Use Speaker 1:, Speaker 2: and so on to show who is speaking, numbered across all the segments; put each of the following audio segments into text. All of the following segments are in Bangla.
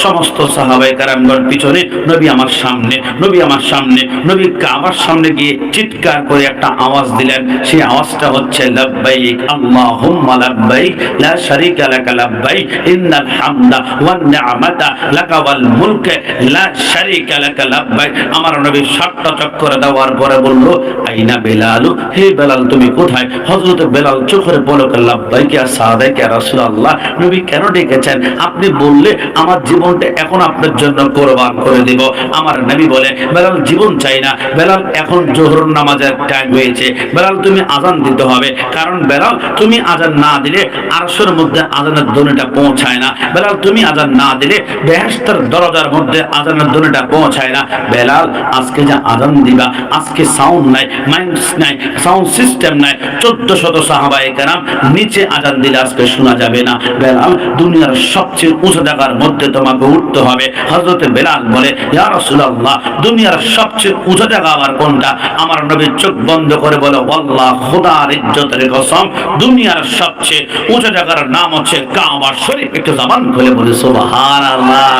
Speaker 1: সমস্ত সাহাবায়ে কেরামগণ পিছনে, নবী আমার সামনে, নবী আমার সামনে। নবী কাবার সামনে গিয়ে চিৎকার করে একটা আওয়াজ দিলেন। সেই আওয়াজটা হচ্ছে লাব্বাইক আল্লাহুম্মা লাব্বাইক লা শারীকা লাকা লাব্বাইক ইন্নাল হামদা ওয়ান নি'মাতা লাকা ওয়াল মুলক লা শারীকা লাকা লাব্বাইক। আমার নবী 7টা চক্কর দেওয়ার পরে বলল, আইনা বেলাল, হে বেলাল তুমি কোথায়? হযরত বেলাল চোখের পলকে লাব্বাইক ইয়া সাদাক ইয়া রাসূলুল্লাহ। নবী কেন ডেকেছেন? আপনি বললে আমার জীবনটা এখন আপনার জন্য কোরবান করে দিব। আমার নবী বলে, বেলাল জীবন চাই না, বেলাল এখন যোহর নামাজের টাইম হয়েছে, বেলাল তুমি আজান দিতে হবে। কারণ বেলাল তুমি আজান না দিলে আরশের মধ্যে আজানের ধ্বনিটা পৌঁছায় না। বেলাল তুমি আজান না দিলে বেহেশতের দরজার মধ্যে আজানের ধ্বনিটা পৌঁছায় না। বেলাল আজকে যে আজান দিবা, আজকে সাউন্ড নাই, মাইক নাই, সাউন্ড সিস্টেম নাই, 1400 সাহাবায়ে কেরাম নিচে আজান দিলে আজকে শোনা যাবে না। বেলাল দুনিয়ার সবচেয়ে উঁচু জায়গার মধ্যে তোমাকে উঠতে হবে। হযরত বেলাল বলে, ইয়া রাসূলুল্লাহ দুনিয়ার সবচেয়ে উঁচু জায়গা আবার কোনটা? আমার নবী চোখ বন্ধ করে বলে, আল্লাহ খোদার ইজ্জতের কসম, দুনিয়ার সবচেয়ে উঁচু জায়গার নাম হচ্ছে কাবা শরীফ। একটু জবান খুলে বলে সুবহানাল্লাহ।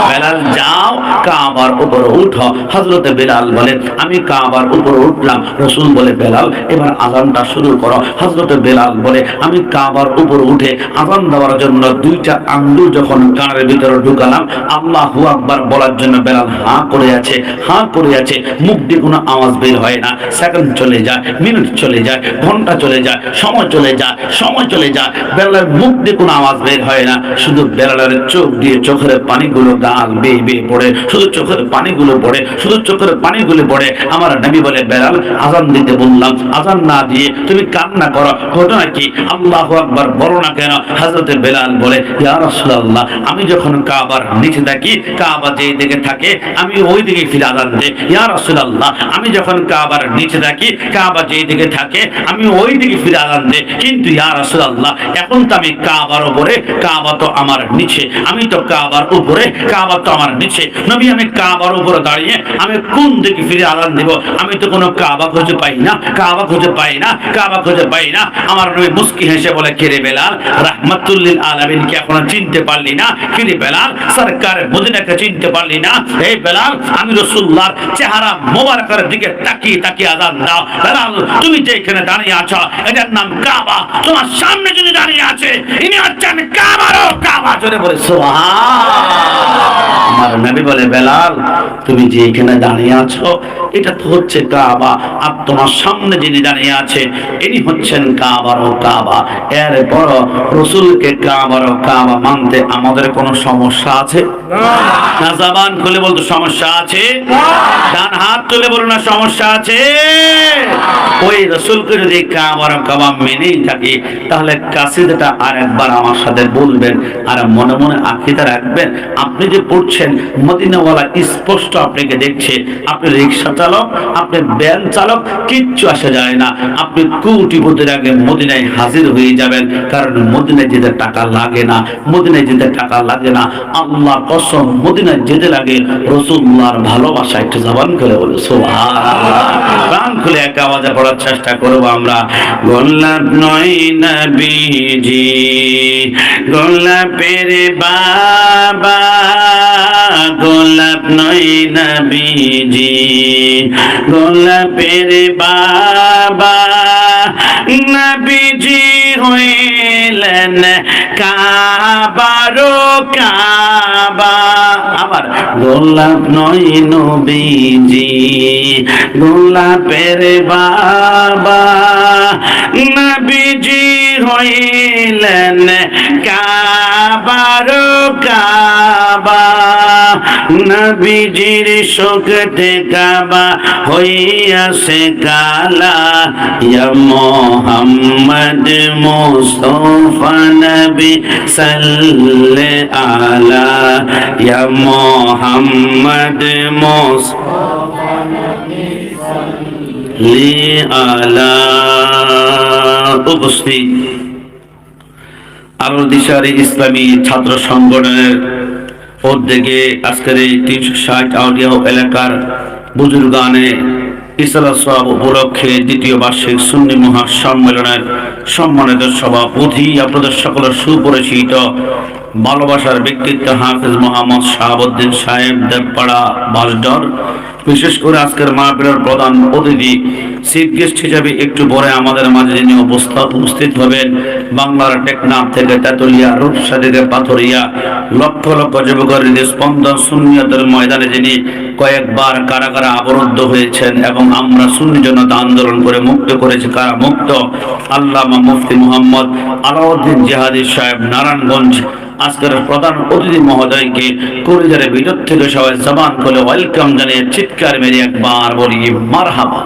Speaker 1: বেলাল যাও কাবার উপর উঠো। হযরত বেলাল বলে, আমি কাবার উপর উঠলাম। রাসূল বলে, বেলাল এবার আযানটা শুরু করো। হযরত বেলাল বলে, আমি কাবার উপর উঠে আযান দেওয়ার জন্য 2টা আঙ্গুল যখন কানের ভিতরে ঢুকালাম, আল্লাহু আকবার বলার জন্য বেলাল হাঁ করে আছে, হাঁ করে আছে। মুখ দিয়ে কোনো আওয়াজ বের হয় না। সেকেন্ড চলে যায়, মিনিট চলে যায়, ঘন্টা চলে যায়, সময় চলে যায়, সময় চলে যায়। বেলালের মুখ দিয়ে কোনো আওয়াজ বের হয় না। শুধু বেলালের চোখ দিয়ে চোখের পানিগুলো গাল বেয়ে বেয়ে পড়ে, শুধু চোখের পানিগুলো পড়ে, শুধু চোখের পানিগুলো পড়ে। আমার নবী বলে, বেলাল আযান দিতে বললাম, আযান না দিয়ে তুমি কান্না করো, ঘটনা কি? আল্লাহু আকবার বলো না কেন? হযরত বেলাল বলে, ইয়া রাসূলুল্লাহ আমি যখন কাবার নিচে থাকি, কাবা যেই দিকে থাকে আমি ওই দিকে ফিরে আযান দেই। ইয়া রাসূলুল্লাহ আমি যখন কাবার নিচে থাকি, কাবা যেই দিকে থাকে আমি ওই দিকে ফিরে আযান দেই। কিন্তু ইয়া রাসূলুল্লাহ এখন তো আমি কাবার উপরে, কাবা তো আমার নিচে, আমি তো কাবার উপরে, কাবা তো আমার নিচে। নবী আমি কাবার উপরে দাঁড়িয়ে আমি কোন দিকে ফিরে আযান দেব? আমি তো কোনো কাবা খুঁজে পাই না, কাবা খুঁজে পাই না, কাবা খুঁজে পাই না। আমার নবী মুস্কি হেসে বলে, কে রে বেলাল, রাহমাতুল লিল আলামিনকে এখনো চিনতে পারলি না? কে রে বেলাল, সরকার মদিনাকে চিনতে পারলি না? এই বেলাল আমি রাসূলুল্লাহর চেহারা মোবারকের দিকে তাকিয়ে তাকিয়ে আযান দাও। বেলাল তুমি যে এখানে দাঁড়িয়ে আছো এটার নাম কাবা, তোমার সামনে যিনি দাঁড়িয়ে আছে ইনি হচ্ছেন কাবারও কাবা। জোরে বলে সুবহানাল্লাহ। আমার নবী বলে, বেলাল তুমি যে এখানে দাঁড়িয়ে আছো এটা তো হচ্ছে কাবা, আর তোমার সামনে যিনি দাঁড়িয়ে আছে ইনি হচ্ছেন কাবারও কাবা। এরপর রাসূলকে কাবারও কাবা মানতে আমাদের কোনো সমস্যা আছে? না। জবান খুলে বলতো সমস্যা আছে? ডান হাত তুলে বলুন না সমস্যা আছে? ওই রাসূলকে যদি কাবারও কাবা মেনেই থাকি তাহলে কাসিদাটা আরেকবার আমার সাথে বলবেন আর মনে মনে আকীদা রাখবেন। আপনি যে পড়ছেন মদিনাওয়ালা স্পষ্ট আপনাকে দেখছে। আপনি রিকশা চালক, আপনি ভ্যান চালক, কিচ্ছু আসে যায় না। আপনি কোটিপতির আগে মদিনায় হাজির হয়ে যাবেন, কারণ মদিনায় যেতে টাকা লাগে না, মদিনায় যেতে টাকা লাগে না। আল্লাহর কসম মদিনায় যেতে লাগে রাসূলুল্লাহর ভালোবাসা। একটু জবান খুলে বলে সুবহানাল্লাহ। প্রাণ খুলে এক আওয়াজে পড়ার চেষ্টা করব আমরা। গোলাপ নয় নবীজি গোলাপের বাবা, গোলাপ নয় নবীজি গোলাপের বাবা, নবীজি হইলেন কাবারও কাবা। আবার গোলাপ নয় নবীজি গোলাপের বাবা, নবীজি হইলেন কাবারও কাবা। নবীজির শোকতে কাবা হইয়াছে কালা, ইয়া মুহাম্মদ মুস্তাফা নবী সাল্লে আলা, ইয়া মুহাম্মদ মুস্তাফা নবী সাল্লে আলা। উপস্থিত আল দিশারি ইসলামী ছাত্র সংগঠনের উদ্যোগে আজকের এই 360 আউলিয়া এলাকার বুজুর্গানে ইসলাম সওয়াব উপলক্ষে দ্বিতীয় বার্ষিক সুন্নি মহাসম্মেলনের সম্মানিত সভাপতি আপনাদের সকলের সুপরিচিত ভালোবাসার ব্যক্তিত্ব হাফেজ মোহাম্মদ শাহাবুদ্দিন সাহেব দেবপাড়া বাসডর। বিশেষ করে আজকের মাহফিলের প্রধান অতিথি চিফ গেস্ট হিসেবে একটু পরে আমাদের মাঝে যিনি উপস্থিত হবেন, বাংলার টেকনাফ থেকে তেতুলিয়া, রূপসা থেকে পাথরিয়া, লক্ষ লক্ষ যুবকের স্পন্দন সুন্নিয়তের ময়দানে যিনি কয়েকবার কারাগারে অবরুদ্ধ হয়েছেন এবং আমরা সুন্নি জনতা আন্দোলন করে মুক্ত করেছি কারা মুক্ত, আল্লামা মুফতি মুহাম্মদ আলাউদ্দিন জিহাদি সাহেব নারায়ণগঞ্জ। আজকের প্রধান অতিথি মহোদয়কে কলিজারের ভিতর থেকে সবাই জবান করে ওয়েলকাম জানিয়ে চিৎকার মেরে একবার বলি মারহাবা।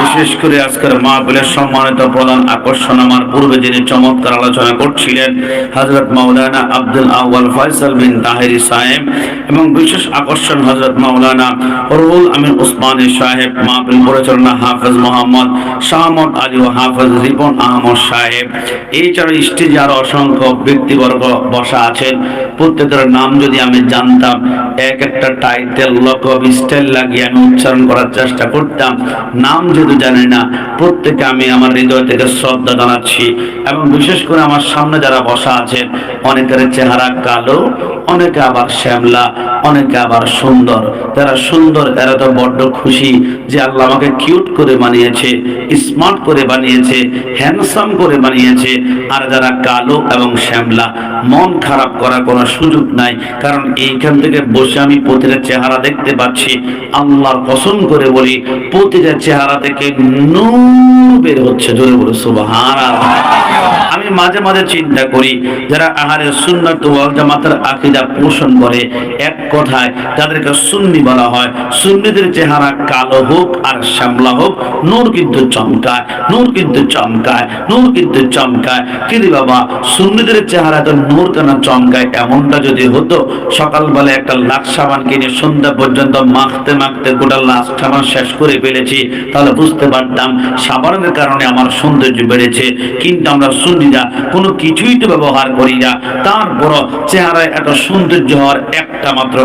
Speaker 1: বিশেষ করে আজকের মাহফিলের সম্মানিত প্রধান আকর্ষণ আমার পূর্বে যিনি চমৎকার আলোচনা করছিলেন হযরত মাওলানা আব্দুল আউয়াল ফয়সাল বিন তাহেরি সাহেব, এবং বিশেষ আকর্ষণ হযরত মাওলানা রুহুল আমিন উসমানী সাহেব, মাহফিল পরিচালনা হাফেজ মোহাম্মদ শাহমত আলী ও হাফেজ রিপন আহমদ সাহেব। এছাড়া স্টেজে আরো অসংখ্য ব্যক্তিবর্গ বসা আছেন, প্রত্যেকের নাম যদি আমি জানতাম, এক একটা টাইটেল লকব স্টাইল লাগিয়ে আমি উচ্চারণ করার চেষ্টা করতাম। নাম যেহেতু জানি না, প্রত্যেকে আমি আমার হৃদয় থেকে শ্রদ্ধা জানাচ্ছি। এবং বিশেষ করে আমার সামনে যারা বসা আছেন, অনেকের চেহারা কালো, অনেকে আবার শ্যামলা, অনেকে আবার সুন্দর। যারা সুন্দর এরা তো বড্ড খুশি যে আল্লাহ আমাকে কিউট করে বানিয়েছে, স্মার্ট করে বানিয়েছে, হ্যান্ডসাম করে বানিয়েছে। আর যারা কালো এবং শ্যামলা, মন খারাপ করার কোনো সুযোগ নাই, কারণ এইখান থেকে বসে আমি প্রতিটা চেহারা দেখতে পাচ্ছি। আল্লাহর কসম করে বলি, প্রতিটা চেহারা থেকে নূর বের হচ্ছে। জোরে বলে সুবহানাল্লাহ। আমি মাঝে মাঝে চিন্তা করি, যারা আহলে সুন্নাত ওয়াল জামাতের আকীদা পোষণ করে, এক কথায় যাদেরকে সুন্নি বলা হয়, সুন্নিদের চেহারা কালো হোক আর শ্যামলা হোক, নূর কিন্তু চমকায়, নূর কিন্তু চমকায়, নূর কিন্তু চমকায়। কিন্তু বাবা, সুন্নিদের চেহারা তো নূর কেন চমকায়? এমনটা যদি হতো, সকালবেলা একটা লাক্স সাবান কিনে সন্ধ্যা পর্যন্ত মাখতে মাখতে গোটা লাক্স সাবান শেষ করে ফেলেছি, তাহলে বুঝতে পারতাম সাবানের কারণে আমার সৌন্দর্য বেড়েছে। কিন্তু আমরা সুন্নিরা কোনো কিছুই তো ব্যবহার করি না, তারপর চেহারায় এত সৌন্দর্য হওয়ার একটা মাত্র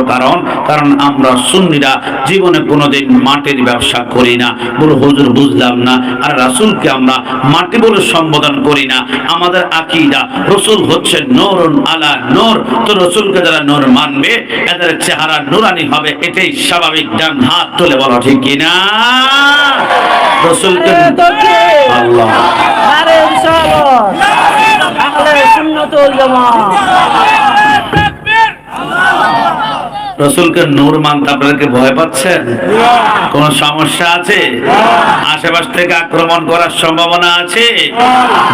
Speaker 1: কারণ আমরা সুন্নিরা জীবনে কোনোদিন মাটির ব্যবসা করি না। বলে হুজুর বুঝলাম না, আর রাসূলকে আমরা মাটি বলে সম্বোধন করি না। আমাদের আকীদা রাসূল হচ্ছে নূরুন আলা নূর, তো রাসূলকে যারা নূর মানবে এদের চেহারা নূরানি হবে, এটাই স্বাভাবিক। ডান হাত তুলে বলো ঠিক কিনা? রাসূলকে আল্লাহ আরে ইনশাআল্লাহ আহলে সুন্নাত ওয়াল জামাত রসুলকে নূর মানতে আপনাদেরকে ভয় পাচ্ছেন? কোন সমস্যা আছে? আশেপাশ থেকে আক্রমণ করার সম্ভাবনা আছে?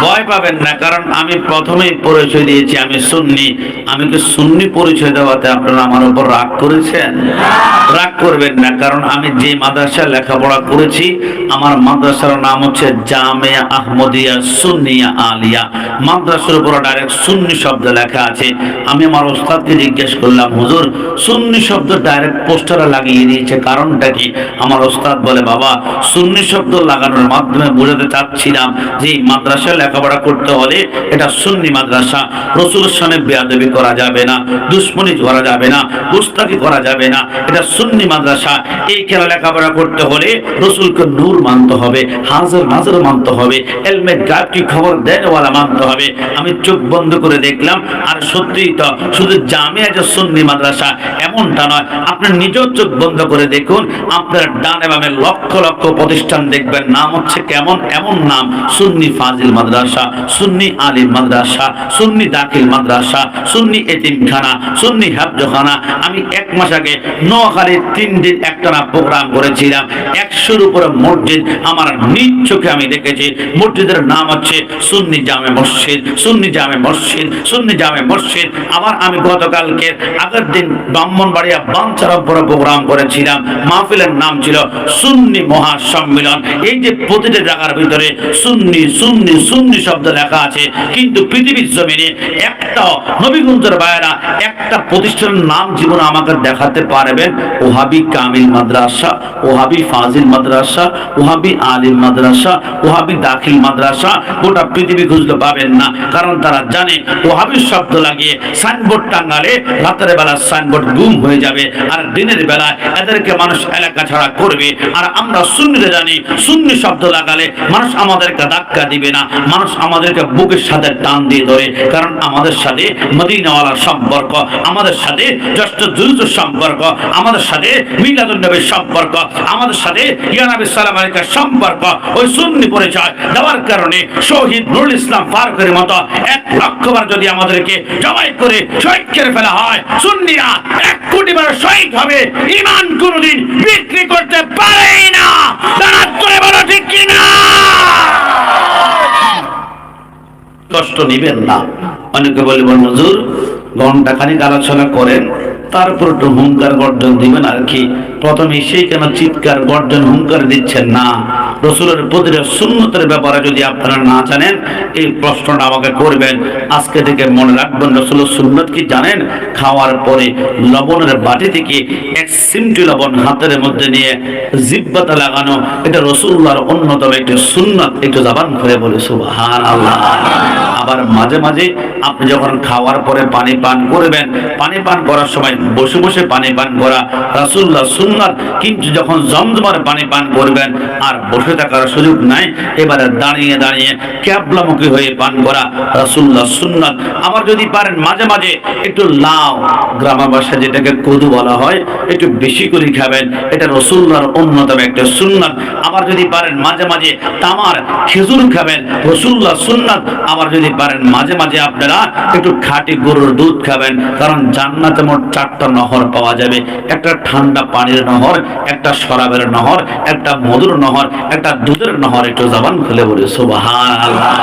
Speaker 1: ভয় পাবেন না, কারণ আমি প্রথমেই পরিচয় দিয়েছি আমি সুন্নি। আমি কি সুন্নি পরিচয় দেওয়াতে আপনারা আমার উপর রাগ করেছেন? রাগ করবেন না, কারণ আমি যে মাদ্রাসায় লেখাপড়া করেছি, আমার মাদ্রাসার নাম হচ্ছে জামিয়া আহমদিয়া সুন্নিয়া আলিয়া। মাদ্রাসার উপর ডাইরেক্ট সুন্নি শব্দ লেখা আছে। আমি আমার ওস্তাদকে জিজ্ঞেস করলাম, হুজুর সুন্নি শব্দ ডাইরেক্ট পোস্টারে লাগিয়ে দিয়েছে, কারণটা কি? আমার ওস্তাদ বলে, বাবা সুন্নি শব্দ লাগানোর মাধ্যমে বোঝাতে চাচ্ছিলাম যে মাদ্রাসায় লেখাপড়া করতে হলে এটা সুন্নি মাদ্রাসা, রাসূলের সামনে বেয়াদবি করা যাবে না, দুশমনি করা যাবে না, গুস্তাখি করা যাবে না, এটা সুন্নি মাদ্রাসা। এই খেলা লেখাপড়া করতে হলে রাসূলকে নূর মানতে হবে, হাজির নাজির মানতে হবে, ইলমে গায়ব কি খবর দেওয়ালা মানতে হবে। আমি চোখ বন্ধ করে দেখলাম, আর সত্যিই তো শুধু জামিয়া যে সুন্নি মাদ্রাসা এমনটা নয়। আপনি নিজের চোখ বন্ধ করে দেখুন, আপনার ডানে বামে লক্ষ লক্ষ প্রতিষ্ঠান দেখবেন, নাম হচ্ছে কেমন? এমন নাম, সুন্নি ফাজিল মাদ্রাসা, সুন্নি আলিম মাদ্রাসা, সুন্নি দাখিল মাদ্রাসা, সুন্নি এতিমখানা, সুন্নি হাফজখানা। আমি এক মাস আগে নোয়াখালীর 3 দিন একটানা প্রোগ্রাম করেছিলাম। 100-র উপরে মসজিদ আমার নিজ চোখে আমি দেখেছি। মসজিদের নাম হচ্ছে সুন্নি জামে মসজিদ, সুন্নি জামে মসজিদ, সুন্নি জামে মসজিদ। আবার আমি গতকালকে আগের দিন ব্রাহ্মণবাড়িয়া বাঞ্ছারামপুরে প্রোগ্রাম করেছিলাম, মাহফিলের নাম ছিল সুন্নি মহাসম্মেলন। এই যে প্রতিটা জায়গার ভিতরে সুন্নি সুন্নি সুন্নি শব্দ লেখা আছে, কিন্তু পৃথিবীর জমিনে একটাও নবীগঞ্জের বাইরা একটা প্রতিষ্ঠানের নাম জীবনে আমাকে দেখাতে পারবেন? ওহাবি কামিল মাদ্রাসা, ওহাবি ফাজিল মাদ্রাসা, ওহাবি আলিম মাদ্রাসা, ওহাবি দাখিল মাদ্রাসা, গোটা পৃথিবী খুঁজলে পাবেন না। কারণ তারা জানে ওহাবি শব্দ লাগিয়ে সাইনবোর্ড টাঙ্গালে রাতের বেলা সাইনবোর্ড গুম হয়ে যাবে, আর দিনের বেলায় এদেরকে মানুষ এলাকা ছাড়া করবে। আর আমরা সুন্নিরা জানি সুন্নি শব্দ লাগালে মানুষ আমাদেরকে ধাক্কা দিবে না, মানুষ আমাদেরকে বুকের সাথে টান দিয়ে ধরে, কারণ আমাদের সাথে মদিনাওয়ালার সম্পর্ক, আমাদের সাথে জ্যেষ্ঠ জুলুসের সম্পর্ক, আমাদের সাথে মিলাদুন নবীর সম্পর্ক, আমাদের সাথে ইয়া নবী সাল্লাল্লাহু আলাইহি ওয়াসাল্লামের সম্পর্ক। ওই সুন্নি পরিচয় দেওয়ার কারণে শহীদ নুরুল ইসলাম ফারুকের মতো 1 লক্ষ বার যদি আমাদেরকে জবাই করে শহীদ করে ফেলা হয়, সুন্নিরা 1 কোটি বার শহীদ হবে। ঈমান কোনদিন বিক্রি করতে পারে না। তারা তোরে বলো ঠিক কিনা? কষ্ট নিবেন না। অনেকে বলবেন হুজুর ঘন্টা খানিক আলোচনা করেন, তারপর একটু হুঙ্কার গর্জন দিবেন আর কি। প্রথমে সেই কেন চিৎকার গর্জন হুঙ্কার দিচ্ছেন না? রাসূলের প্রতিটা সুন্নতের ব্যাপারে যদি আপনারা না জানেন, এই প্রশ্নটা আমাকে করবেন। আজকে থেকে মনে রাখবেন, রাসূলের সুন্নত কি জানেন? খাওয়ার পরে লবণের বাটি থেকে 1 চিমটি লবণ হাতের মধ্যে নিয়ে জিহ্বাতে লাগানো, এটা রাসূলুল্লাহর অন্যতম একটি সুন্নত। একটু জবান খুলে বলে সুবহানাল্লাহ। আবার মাঝে মাঝে আপনি যখন খাওয়ার পরে পানি পান করবেন, পানি পান করার সময় বসে বসে পানি পান করা রাসূলুল্লাহ সুন্নাত। কিন্তু যখন জমজমার পানি পান করবেন আর বসে থাকার সুযোগ নাই, এবারে দাঁড়িয়ে দাঁড়িয়ে ক্যাবলামুখী হয়ে পান করা রাসূলুল্লাহ সুন্নাত। আবার যদি পারেন মাঝে মাঝে একটু লাউ, গ্রামের ভাষায় যেটাকে কদু বলা হয়, একটু বেশি করে খাবেন, এটা রাসূলুল্লাহর অন্যতম একটা সুন্নাত। আবার যদি পারেন মাঝে মাঝে তামার খেজুর খাবেন, রাসূলুল্লাহ সুন্নাত। আবার যদি পারেন মাঝে মাঝে আপনারা একটু খাঁটি গরুর দুধ খাবেন, কারণ জান্নাতে মোট 4টা নহর পাওয়া যাবে। একটা ঠান্ডা পানির নহর, একটা শরাবের নহর, একটা মধুর নহর, একটা দুধের নহর। একটু জবান খুলে বলে সুবহানাল্লাহ।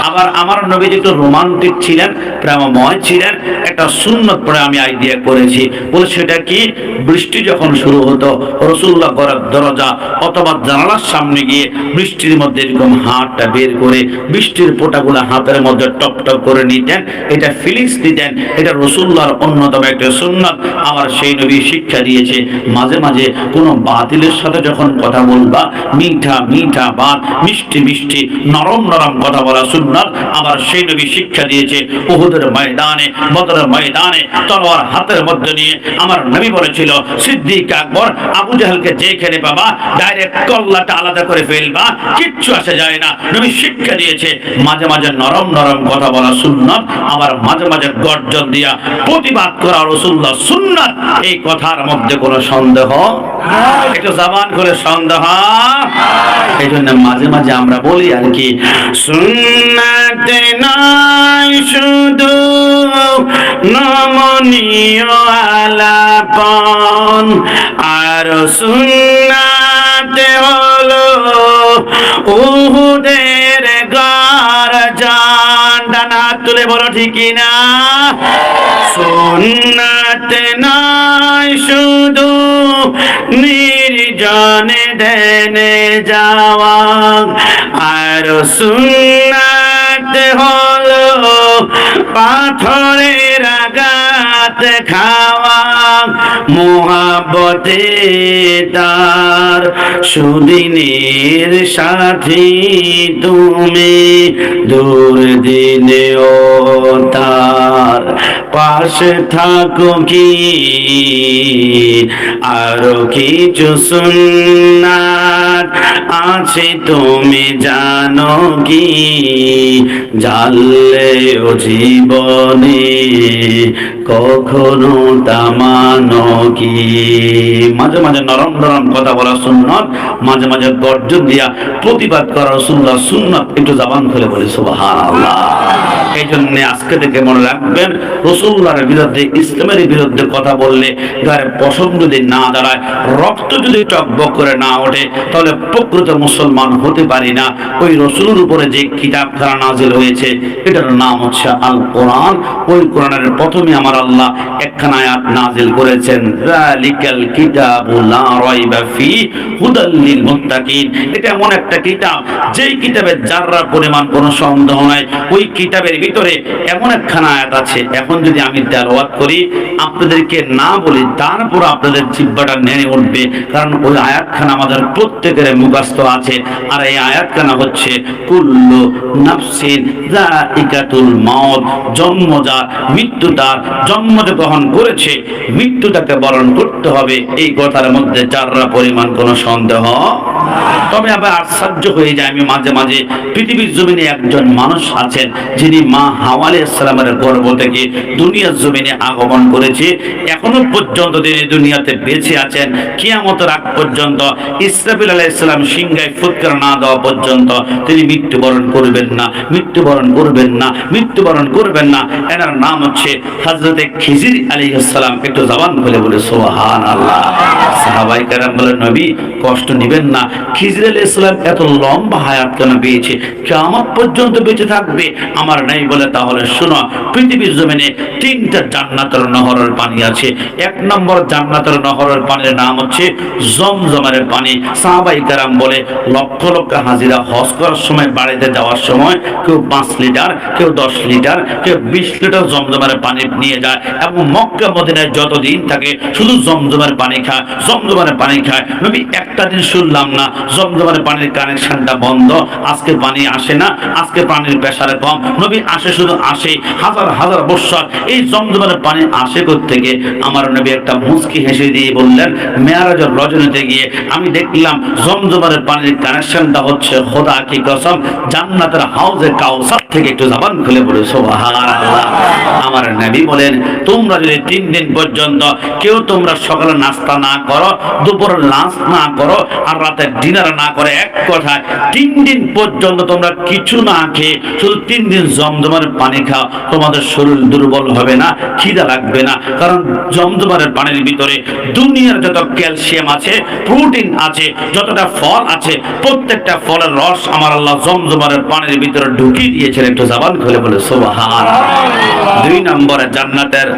Speaker 1: আবার আমার নবী একটু রোমান্টিক ছিলেন, প্রেমময় ছিলেন। একটা সুন্নত পরে আমি আইডিয়া করেছি, বলে সেটা কি? বৃষ্টি যখন শুরু হতো, রাসূলুল্লাহ ঘরের দরজা অথবা জানালার সামনে গিয়ে বৃষ্টির মধ্যে এরকম হাতটা বের করে বৃষ্টির ফোঁটাগুলো হাতের মধ্যে টপ টপ করে নিতেন। এটা ফিলিংস দিতেন। এটা রাসূলুল্লাহর অন্যতম একটা সুন্নাত। আমার সেই নবী শিক্ষা দিয়েছে, মাঝে মাঝে কোনো বাতিলের সাথে যখন কথা বলবা, মিঠা মিঠা বাত, মিষ্টি মিষ্টি নরম নরম কথা বলা সুন্নাত। আমার সেই নবী শিক্ষা দিয়েছে, উহুদের ময়দানে, বদরের ময়দানে তলোয়ার হাতের মধ্যে নিয়ে আমার নবী বলেছিল, সিদ্দিক আকবর আবু জাহেলকে যেখানে পাবা ডাইরেক্ট কল্লাটা আলাদা করে ফেলবা, কিচ্ছু আসে যায় না। নবী শিক্ষা দিয়েছে মাঝে মাঝে নরম নরম কথা বলা সুন্নাত, আবার মাঝে মাঝে গর্জন দিয়া প্রতিবাদ করা রাসূলুল্লাহ সুন্নাত। এই কথার মধ্যে কোনো সন্দেহ একটু জবান করে সন্দেহ। এই জন্য মাঝে মাঝে আমরা বলি আর কি, সুন্নাতে নাই শুধু নমনীয় আলাপন, আর সুন্নাতে হলো উহুদের গর্জন। ডানা তুলে বলো ঠিক না? সুন্নাতে নাই শুধু নির্জনে দেনে যাওয়া, আর সুন্নাতে হলো পাথরের আঘাত খাওয়া। মোহাব্বতে তার সুদিনের সাথী তুমি, দুর্দিনেও তার পাশে থাকো কি। আরো কিছু সুন্নাত আছে তুমি জানো কি, জানলেও জীবনে কখনো তা মানো কি। মাঝে মাঝে নরম নরম কথা বলা সুন্নাত, মাঝে মাঝে গর্জন দিয়া প্রতিবাদ করা রাসূলুল্লাহ সুন্নাত। একটু জবান খুলে বলি সুবহানাল্লাহ। এই জন্য আজকে থেকে মনে রাখবেন, রাসূলুল্লাহর বিরুদ্ধে, ইসলামের বিরুদ্ধে কথা বললে গায়ের পশম যদি না দাঁড়ায়, রক্ত যদি টকবক করে না ওঠে, তাহলে প্রকৃত মুসলমান হতে পারি না। ওই রাসূলের উপরে যে কিতাবখানা নাজিল হয়েছে, এটার নাম হচ্ছে আল কোরআন। ওই কোরআনের প্রথমে আমার আল্লাহ একখানা আয়াত নাজিল করেছেন, যালিকাল কিতাবু লা রাইবা ফি হুদাল লিল মুত্তাকিন। এটা এমন একটা কিতাব, যেই কিতাবে যাররা পরিমাণ কোনো সন্দেহ নাই। ওই কিতাবের ভিতরে এমন একখানা আয়াত আছে, এখন যদি আমি তেলাওয়াত করি আপনাদেরকে না বলি তারপর আপনাদের জিহ্বাটা নেড়ে উঠবে, কারণ ওই আয়াতখানা আমাদের প্রত্যেকের মুখস্থ আছে। আর এই আয়াতখানা হচ্ছে কুল্লু নাফসিন যায়িকাতুল মাউত, জন্মজাত মৃত্যুটার জন্ম গ্রহণ করেছে মৃত্যুটাকে বরণ করতে হবে, এই কথার মধ্যে যারা পরিমাণ কোনো সন্দেহ। তবে আবার আশ্চর্য হয়ে যায়, আমি মাঝে মাঝে পৃথিবীর জমিনে একজন মানুষ আছেন যিনি মা হাওয়া আলাইহিস সালামের গর্ভ থেকে দুনিয়ার জমিনে আগমন করেছে, এখনো পর্যন্ত তিনি দুনিয়াতে বেঁচে আছেন। কিয়ামতের আগ পর্যন্ত ইসরাফিল আলাইহিস সালাম সিংহায় ফুৎকার না দেওয়া পর্যন্ত তিনি মৃত্যুবরণ করবেন না, মৃত্যুবরণ করবেন না, মৃত্যুবরণ করবেন না। এনার নাম হচ্ছে হযরতে খিজির আলাইহিস সালাম। একটু জবান খুলে বলে সুবহানাল্লাহ। সাহাবায়ে কেরাম বলেন, নবী কষ্ট নেবেন না, খিজির আলাইহিস সালাম এত লম্বা হায়াত কেন পেয়েছে, কিয়ামত পর্যন্ত বেঁচে থাকবে? আমার নাই বলে তাহলে শোনো, পৃথিবীর জমিনে তিনটা জান্নাতের নহরের পানি আছে। এক নম্বর জান্নাতের নহরের পানির নাম হচ্ছে জমজমের পানি। সাহাবায়ে কেরাম বলে লক্ষ লক্ষ হাজিরা হজ করার সময় বাড়িতে যাওয়ার সময় কেউ 5 লিটার, কেউ 10 লিটার, কেউ 20 লিটার জমজমের পানি নিয়ে যায় এবং মক্কা মদিনায় যতদিন থাকে শুধু জমজমের পানি খায়, জমজমের পানি খায়। নবী একটা দিন শুনলাম না জমজমের পানির কানেকশনটা বন্ধ, আজকে পানি আসে না, আজকে পানির প্রেসারে কম। নবী আসে, শুধু আসে, হাজার হাজার বছর এই জমজমের পানি আসে থেকে। আমার নবী একটা মুচকি হেসে দিয়ে বললেন, মেরাজের রজনীতে গিয়ে আমি দেখলাম জমজমের পানির কানেকশনটা হচ্ছে খোদা কি কসম জান্নাতের হাউজে কাউসার থেকে। একটু জবান খুলে বলে সুবহানাল্লাহ। আমার নবী বলেন, তোমরা যদি 3 দিন পর্যন্ত কেউ তোমরা সকালে নাস্তা না করো, দুপুরে লাঞ্চ না করো, আর রাতে ডিনার না করে, এক কথায় 3 দিন পর্যন্ত তোমরা কিছু না খেয়ে শুধু 3 দিন জমজমের পানি খাও, তোমাদের শরীর দুর্বল হবে না, খিদা লাগবে না। কারণ জমজমের পানির ভিতরে দুনিয়ার যত ক্যালসিয়াম আছে, প্রোটিন আছে, যতটা ফল আছে, প্রত্যেকটা ফলের রস আমার আল্লাহ জমজমের পানির ভিতরে ঢুকিয়ে দিয়েছেন। একটু জবান খুলে বলে সুবহানাল্লাহ। 2 নম্বরে জান্নাতের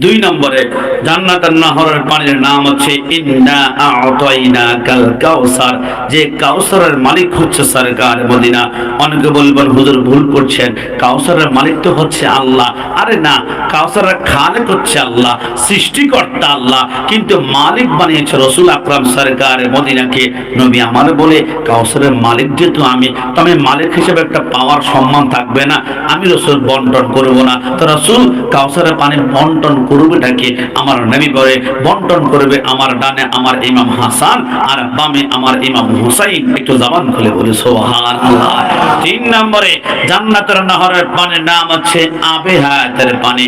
Speaker 1: 2 নম্বরে জান্নাতের নহরের পানির নাম হচ্ছে ইন্না আ'তাইনাকাল কাউসার, যে কাউসারের মালিক হচ্ছে সরকার মদিনা। অনেকে বলবেন হুজুর ভুল করছেন, কাউসারের মালিক তো হচ্ছে আল্লাহ। আরে না, কাউসারের খালিক হচ্ছে আল্লাহ, সৃষ্টিকর্তা আল্লাহ, কিন্তু মালিক বানিয়েছে রাসূল আকরাম সরকার মদিনাকে। নবী আমার বলে কাউসারের মালিক যেহেতু আমি, তো আমি মালিক হিসেবে একটা পাওয়ার সম্মান থাকবে না, আমি রাসূল বন্টন করব না। তো রাসূল কাউসারের পানি বন্টন করবেটাকে আমার নবী বলে বন্টন করবে আমার ডানে আমার ইমাম হাসান আর বামে আমার ইমাম হুসাইন। একটু জবান খুলে বলি সুবহানাল্লাহ। 3 নম্বরে জান্নাতের নহরের পানির নাম হচ্ছে আবে হায়াতের পানি।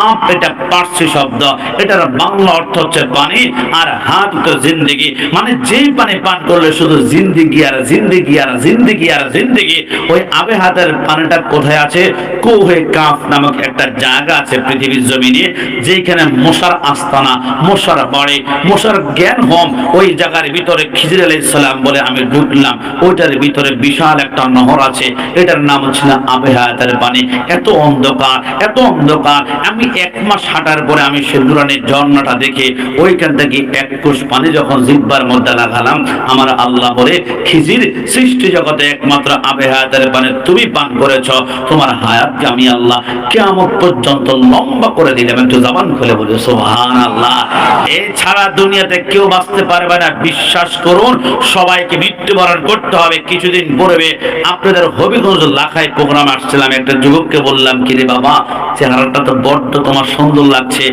Speaker 1: আব এটা পার্সি শব্দ, এটার বাংলা অর্থ হচ্ছে পানি, আর হাত তো জিন্দেগি, মানে যেই পানি পান করলে শুধু জিন্দেগি আর জিন্দেগি আর জিন্দেগি আর জিন্দেগি। ওই আবে হায়াতের পানিটা কোথায় আছে? কোহে কাফ নামক একটা জায়গা আছে পৃথিবীর জমিনে, যেখানে মশার আস্তানা, মশার বাড়ি, মশার জ্ঞান হোম। ওই জায়গার ভিতরে খিজির আলাইহিস সালাম বলে আমি ঢুকলাম, ওইটার ভিতরে বিশাল একটা নহর আছে, এটার নাম হচ্ছে আবে হায়াতের পানি। এত অন্ধকার, এত অন্ধকার, আমি 1 মাস হাঁটার পরে আমি সেদুরানের ঝর্ণাটা দেখে ওইখান থেকে 1 কোষ পানি যখন জিহ্বার মধ্যে লাগালাম, আমার আল্লাহ বলে খিজির সৃষ্টি জগতে একমাত্র আবে হায়াতের পানি তুমি পান করেছ, তোমার হায়াতকে আমি আল্লাহ কিয়ামত পর্যন্ত লম্বা করে দিলাম। একটু জবান খুলে বলে সুবহানাল্লাহ। এছাড়া দুনিয়াতে কেউ বাঁচতে পারবে না, বিশ্বাস করুন। সবাইকে মৃত্যুবরণ করতে হবে। কিছুদিন পূর্বে আপনাদের হবিগঞ্জ লাখায় প্রোগ্রাম আসছিলাম, একটা যুবককে বললাম, কিরে বাবা চেহারাটা তো বড্ড তোমার সুন্দর লাগছে,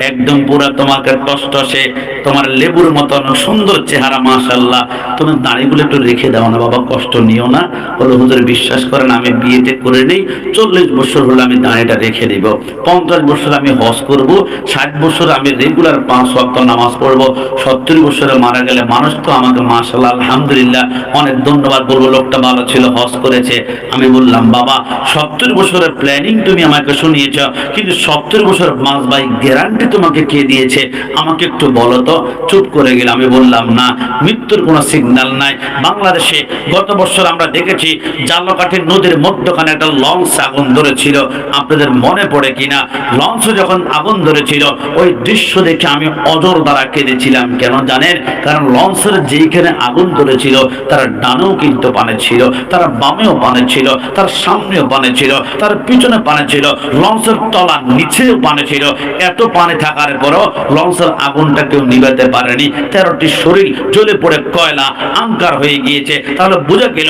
Speaker 1: একদম পুরো তোমাকে টসটসে তোমার লেবুর মতন সুন্দর চেহারা, মাশাআল্লাহ, তুমি দাড়িগুলো একটু রেখে দাও না বাবা, কষ্ট নিও না। বলে হুজুর বিশ্বাস করেন আমি বিয়েতে করে নেই, 40 বছর হলো আমি দাড়িটা রেখে দিব, 50 বছর আমি হজ করব, 60 বছর আমি রেগুলার 5 ওয়াক্ত নামাজ পড়ব, 70 বছরে মারা গেলে মানুষ তো আমাকে মাশাআল্লাহ আলহামদুলিল্লাহ অনেক ধন্যবাদ বলবো, লোকটা ভালো ছিল, হজ করেছে। আমি বললাম বাবা 70 বছরের প্ল্যানিং তুমি আমাকে শুনিয়েছ, কিন্তু 70 বছর মাস ভাই গ্যারান্টি তোমাকে কে দিয়েছে আমাকে একটু বলো তো। চুপ করে গেল। আমি বললাম না, মৃত্যুর কোনো সিগন্যাল নাই। বাংলাদেশে গত বছর আমরা দেখেছি জালকাঠি নদীর মধ্যখানে একটা লঞ্চ আগুন ধরেছিল, আপনাদের মনে পড়ে কিনা? লঞ্চ যখন আগুন ধরেছিল। ওই দৃশ্য দেখে আমি অজর দ্বারা কেঁদেছিলাম। কেন জানেন? কারণ লঞ্চের যেইখানে আগুন ধরেছিল তার ডানেও কিন্তু পানি ছিল, তার বামেও পানি ছিল, তার সামনেও পানি ছিল, তার পিছনে পানি ছিল, লঞ্চের তলা নিচেও পানি ছিল। এত পানি থাকার পরও লঞ্চের আগুনটা কেউ নিভাতে পারেনি। 13টি শরীর জ্বলে পড়ে কয়লা আঙ্কার হয়ে গিয়েছে। তাহলে বোঝা গেল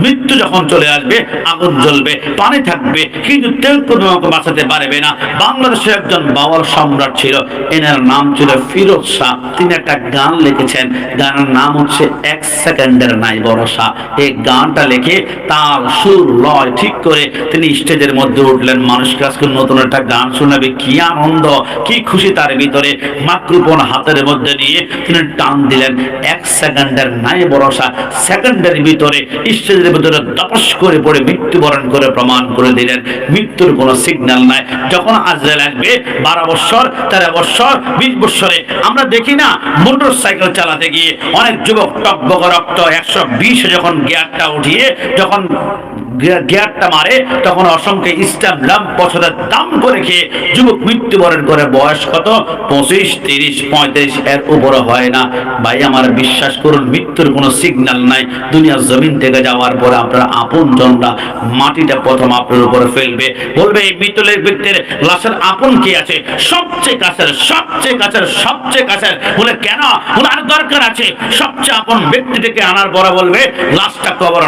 Speaker 1: মৃত্যু যখন চলে আসবে আগুন জ্বলবে, পানি থাকবে, কিন্তু কেউ তোমাকে বাঁচাতে পারবে না। বাংলাদেশের একজন বাওয়াল সম্রাট ছিল, এনার নাম ছিল ফিরোজ শাহ। তিনি একটা গান লিখেছেন, গানের নাম হচ্ছে 1 সেকেন্ডের নাই ভরসা। এই গানটা লিখে তাল সুর লয় ঠিক করে তিনি স্টেজের মধ্যে উঠলেন। মানুষকে আজকে নতুন একটা গান শোনাবে, কি আনন্দ, কি খুশি তার ভিতরে। মাইক্রোফোন হাতের মধ্যে নিয়ে তিনি টান দিলেন, 1 সেকেন্ডের নাই ভরসা। সেকেন্ডের ভিতরে স্টেজের ভিতরে তপস করে পড়ে মৃত্যুবরণ করে প্রমাণ করে দিলেন মৃত্যুর কোনো সিগন্যাল নাই। যখন আজরাইল আসবে 12 বছর 13 বছর 20 বছরে আমরা দেখি না মোটর সাইকেল চালাতে গিয়ে অনেক যুবক টকবক রক্ত 120 যখন গিয়ারটা উঠিয়ে যখন গিয়ারটা মারে তখন অসংখ্য ইসলাম ল্যাম্প বছরের দাম করে খেয়ে যুবক মৃত্যুবরণ করে। বয়স কত? 25, 30, 35 এর উপরে হয় না। ভাই আমার বিশ্বাস করুন, মৃত্যুর কোনো সিগন্যাল নাই। দুনিয়ার জমিন থেকে যাওয়ার পরে আপনার আপন জনরা মাটিটা প্রথম আপনার উপরে ফেলবে, বলবে এই মৃত্যুলের ব্যক্তির লাশের আপন কি আছে? সবচেয়ে কাছের, সবচেয়ে কাছের, সবচেয়ে কাছের। বলে কেন? বলে আর দরকার আছে। সবচেয়ে আপন ব্যক্তিটাকে আনার পরে বলবে লাশটা কবর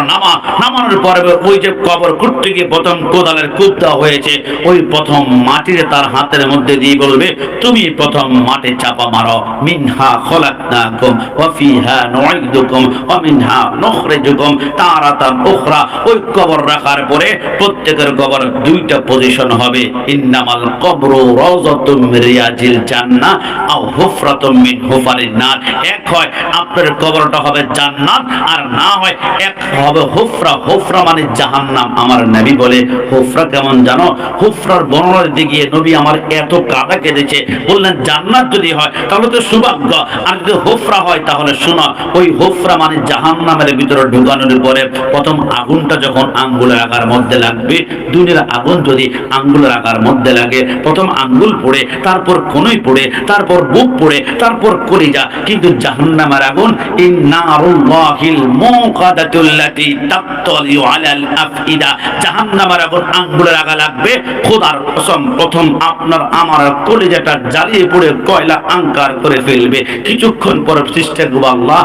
Speaker 1: নামানোর পরে ওই যে কবর করতে গিয়ে প্রথম কোদালের কূপ দেওয়া হয়েছে, ওই প্রথম মাটিতে তার হাতের মধ্যে দিয়ে বলবে তুমি প্রথম মাটি চাপা মারো। মিনহা খলাকনাকুম ওয়া ফিহা নুঈদুকুম ওয়া মিনহা নুখরিজুকুম তারাতান উখরা। ওই কবর রাখার পরে প্রত্যেকের কবর দুইটা পজিশন হবে। ইন্নামাল কবরু রাওযাতুম মিন রিয়াজিল জান্নাহ আও হুফরাতুম মিন হুফারিন নার। এক হয় আপনার কবরটা হবে জান্নাত, আর না হয় এক হবে হুফরা। হুফরা মানে জাহান্নাম। আমার নবী বলে হুফরা কেমন জানো? হুফরার বর্ণনা দিতে গিয়ে নবী আমার এত কাঁদা কেঁদেছে। বললেন জান্নাত যদি হয় তাহলে তো সৌভাগ্য, আর যদি হুফরা হয় তাহলে শোনো, ওই হুফরা মানে জাহান্নামের ভিতরে ঢুকানোর পরে প্রথম আগুনটা যখন আঙ্গুলের আগার মধ্যে লাগবে, দুনিয়ার আগুন যদি আঙ্গুলের আগার মধ্যে লাগে, প্রথম আঙ্গুল পড়ে, তারপর কোনই পড়ে, তারপর বুক পড়ে, তারপর কলিজা। কিন্তু জাহান্নামের আগুন ইন্নারুল্লাহিল মুকাদাতুল্লাতি তাত্তালিউ আলাল আফইদা। জাহান্নামের আগুন আঙ্গুলের আগা লাগবে, খোদার কসম প্রথম আপনার আমার কলিজাটা জ্বালিয়ে পড়ে কয়লা আঙ্কার করে ফেলবে। কিছুক্ষণ পরে সৃষ্টি করবে আল্লাহ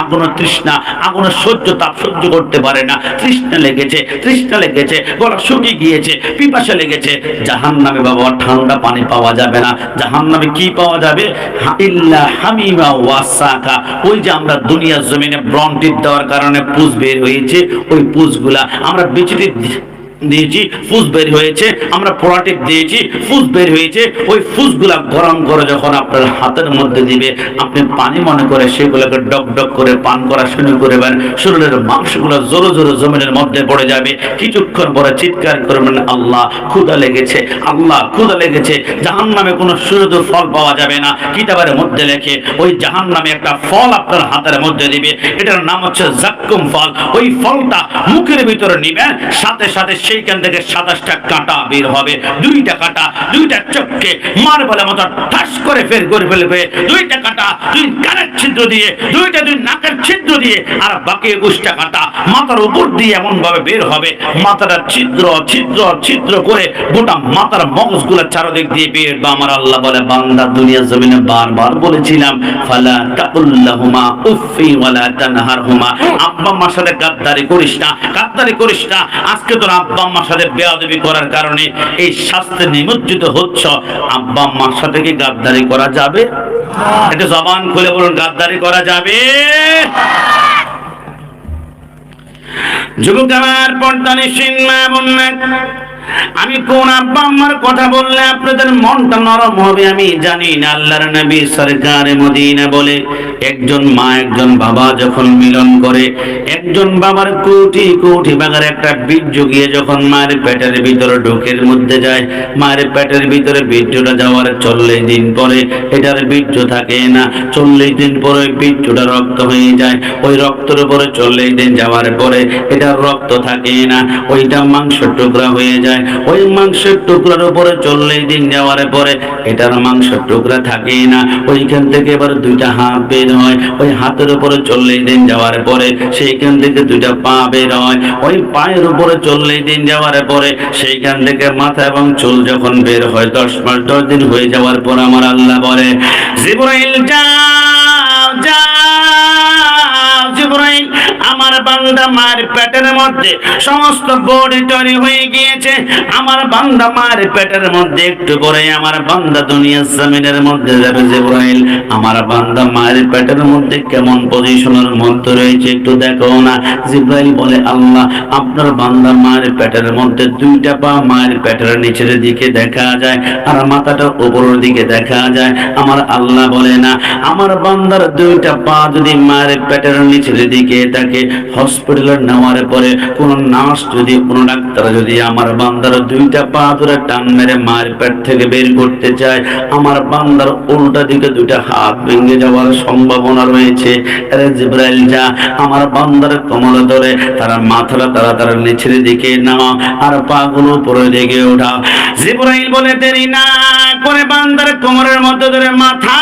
Speaker 1: আগুনের তৃষ্ণা, আগুনের সহ্য তাপ সহ্য করতে পারে না, তৃষ্ণা লেগেছে, তৃষ্ণা লেগেছে, গলা শুকিয়ে গিয়েছে, পিপাসা লেগেছে। জাহান্নামে বাবা ঠান্ডা পানি পাওয়া যাবে না। জাহান্নামে কি পাওয়া যাবে? ইল্লা হামিমা ওয়াসাকা। ওই যে আমরা দুনিয়ার জমিনে ব্রন্টিপ দেওয়ার কারণে পুজ বের হয়েছে, ওই পুজগুলা আমরা বিচিটি দিয়েছি, ফুস বের হয়েছে, আমরা পোড়াটিপ দিয়েছি, ফুস বের হয়েছে। ওই ফুসগুলা গরম করে যখন আপনার হাতের মধ্যে দিবে, আপনি পানি মনে করে সেগুলোকে ডক ডক করে পান করা শুরু করবেন। শরীরের মাংসগুলো জোরে জোরে জমিনের মধ্যে পড়ে যাবে। কিছুক্ষণ পরে চিৎকার করবেন আল্লাহ ক্ষুধা লেগেছে, আল্লাহ ক্ষুধা লেগেছে। জাহান্নামে কোনো সুস্বাদু ফল পাওয়া যাবে না। কিতাবের মধ্যে লেখে ওই জাহান্নামে একটা ফল আপনার হাতের মধ্যে দিবে, এটার নাম হচ্ছে জাক্কুম ফল। ওই ফলটা মুখের ভিতরে নিবেন, সাথে সাথে সেইখান থেকে 27টা কাঁটা বের হবে। 2টা কাঁটা 2টা চোখকে মারবলের মতো ঠাস করে ফের করে ফেলবে। 2টা কাঁটা 2 কানের ছিদ্র দিয়ে, 2টা 2 নাকের ছিদ্র দিয়ে, আর বাকি 21টা কাঁটা মাথার উপর দিয়ে এমন ভাবে বের হবে, মাথাটা ছিদ্র ছিদ্র ছিদ্র করে গোটা মাথার মগজগুলো চারদিক দিয়ে বের। আমার আল্লাহ বলে বান্দা দুনিয়া জমিনে বারবার বলেছিলাম ফালা তাকুল্লাহুমা উফি ওয়ালা তানহারহুমা। আব্বা আম্মার সাথে গাদ্দারি করিস না, গাদ্দারি করিস না। আজকে তোর আব্বা আম্মার সাথে বেয়াদবি করার কারণে এই শাস্তি নিমজ্জিত হচ্ছ। আব্বা আম্মার সাথে কি গাদ্দারি করা যাবে? এটা জবান খুলে বলুন, গাদ্দারি করা যাবে? যুবক আমার পর্দা নিশিন মা বোন, আমি কোন আব্বা আম্মার কথা বললে আপনাদের মনটা নরম হবে আমি জানি না। আল্লাহর নবী সরকারে মদিনা বলে একজন মা একজন বাবা যখন মিলন করে, একজন বাবার কোটি কোটি ভাগের একটা বীর্য গিয়ে যখন মায়ের পেটের ভিতরে ঢোকের মধ্যে যায়, মায়ের পেটের ভিতরে বীর্যটা যাওয়ার 40 দিন পরে এটার বীর্য থাকে না। 40 দিন পরে বীর্যটা রক্ত হয়ে যায়। ওই রক্তের উপরে 40 দিন যাওয়ার পরে এটার রক্ত থাকে না, ওইটা মাংস টুকরা হয়ে যায়। যায়, ওই মাংসের টুকরার উপরে 40 দিন যাওয়ার পরে এটার মাংসের টুকরা থাকেই না, ওইখান থেকে এবার দুইটা হাত বের হয়, ওই হাতের উপরে 40 দিন যাওয়ার পরে সেইখান থেকে দুইটা পা বের হয়, ওই পায়ের উপরে 40 দিন যাওয়ার পরে সেইখান থেকে মাথা এবং চুল যখন বের হয় 10 মাস 10 দিন হয়ে যাওয়ার পর আমার আল্লাহ বলে, জিবরাইল যাও যাও, জিবরাইল আমার বান্দা মার পেটের মধ্যে সমস্ত বডি তৈরি হয়ে গিয়েছে, আমার বান্দা মার পেটের মধ্যে একটু পরে আমার বান্দা দুনিয়ার জমিনের মধ্যে যাবে। জিবরাইল আমার বান্দা মার পেটের মধ্যে কেমন পজিশনের মধ্যে রয়েছে একটু দেখো না। জিবরাইল বলে, আল্লাহ আপনার বান্দা মার পেটের মধ্যে দুইটা পা মায়ের পেটের নিচের দিকে দেখা যায় আর মাথাটা উপরের দিকে দেখা যায়। আমার আল্লাহ বলে, না আমার বান্দার দুইটা পা যদি মায়ের পেটের নিচের দিকে থাকে, হসপিটালে নেওয়ার পরে কোন নার্স যদি কোন ডাক্তার যদি আমার বান্দার দুইটা পা ধরে টান মেরে মায়ের পেট থেকে বের করতে চায়, আমার বান্দার উল্টা দিকে দুইটা হাত ভেঙে যাওয়ার সম্ভাবনা রয়েছে। আরে জিবরাইল যা আমার বান্দার কোমর ধরে তারা মাথাটা তারা নিচের দিকে নাও আর পা গুলো উপরের দিকে ওঠাও। জিবরাইল বলে, দেরি না করে বান্দার কোমরের মধ্যে ধরে মাথা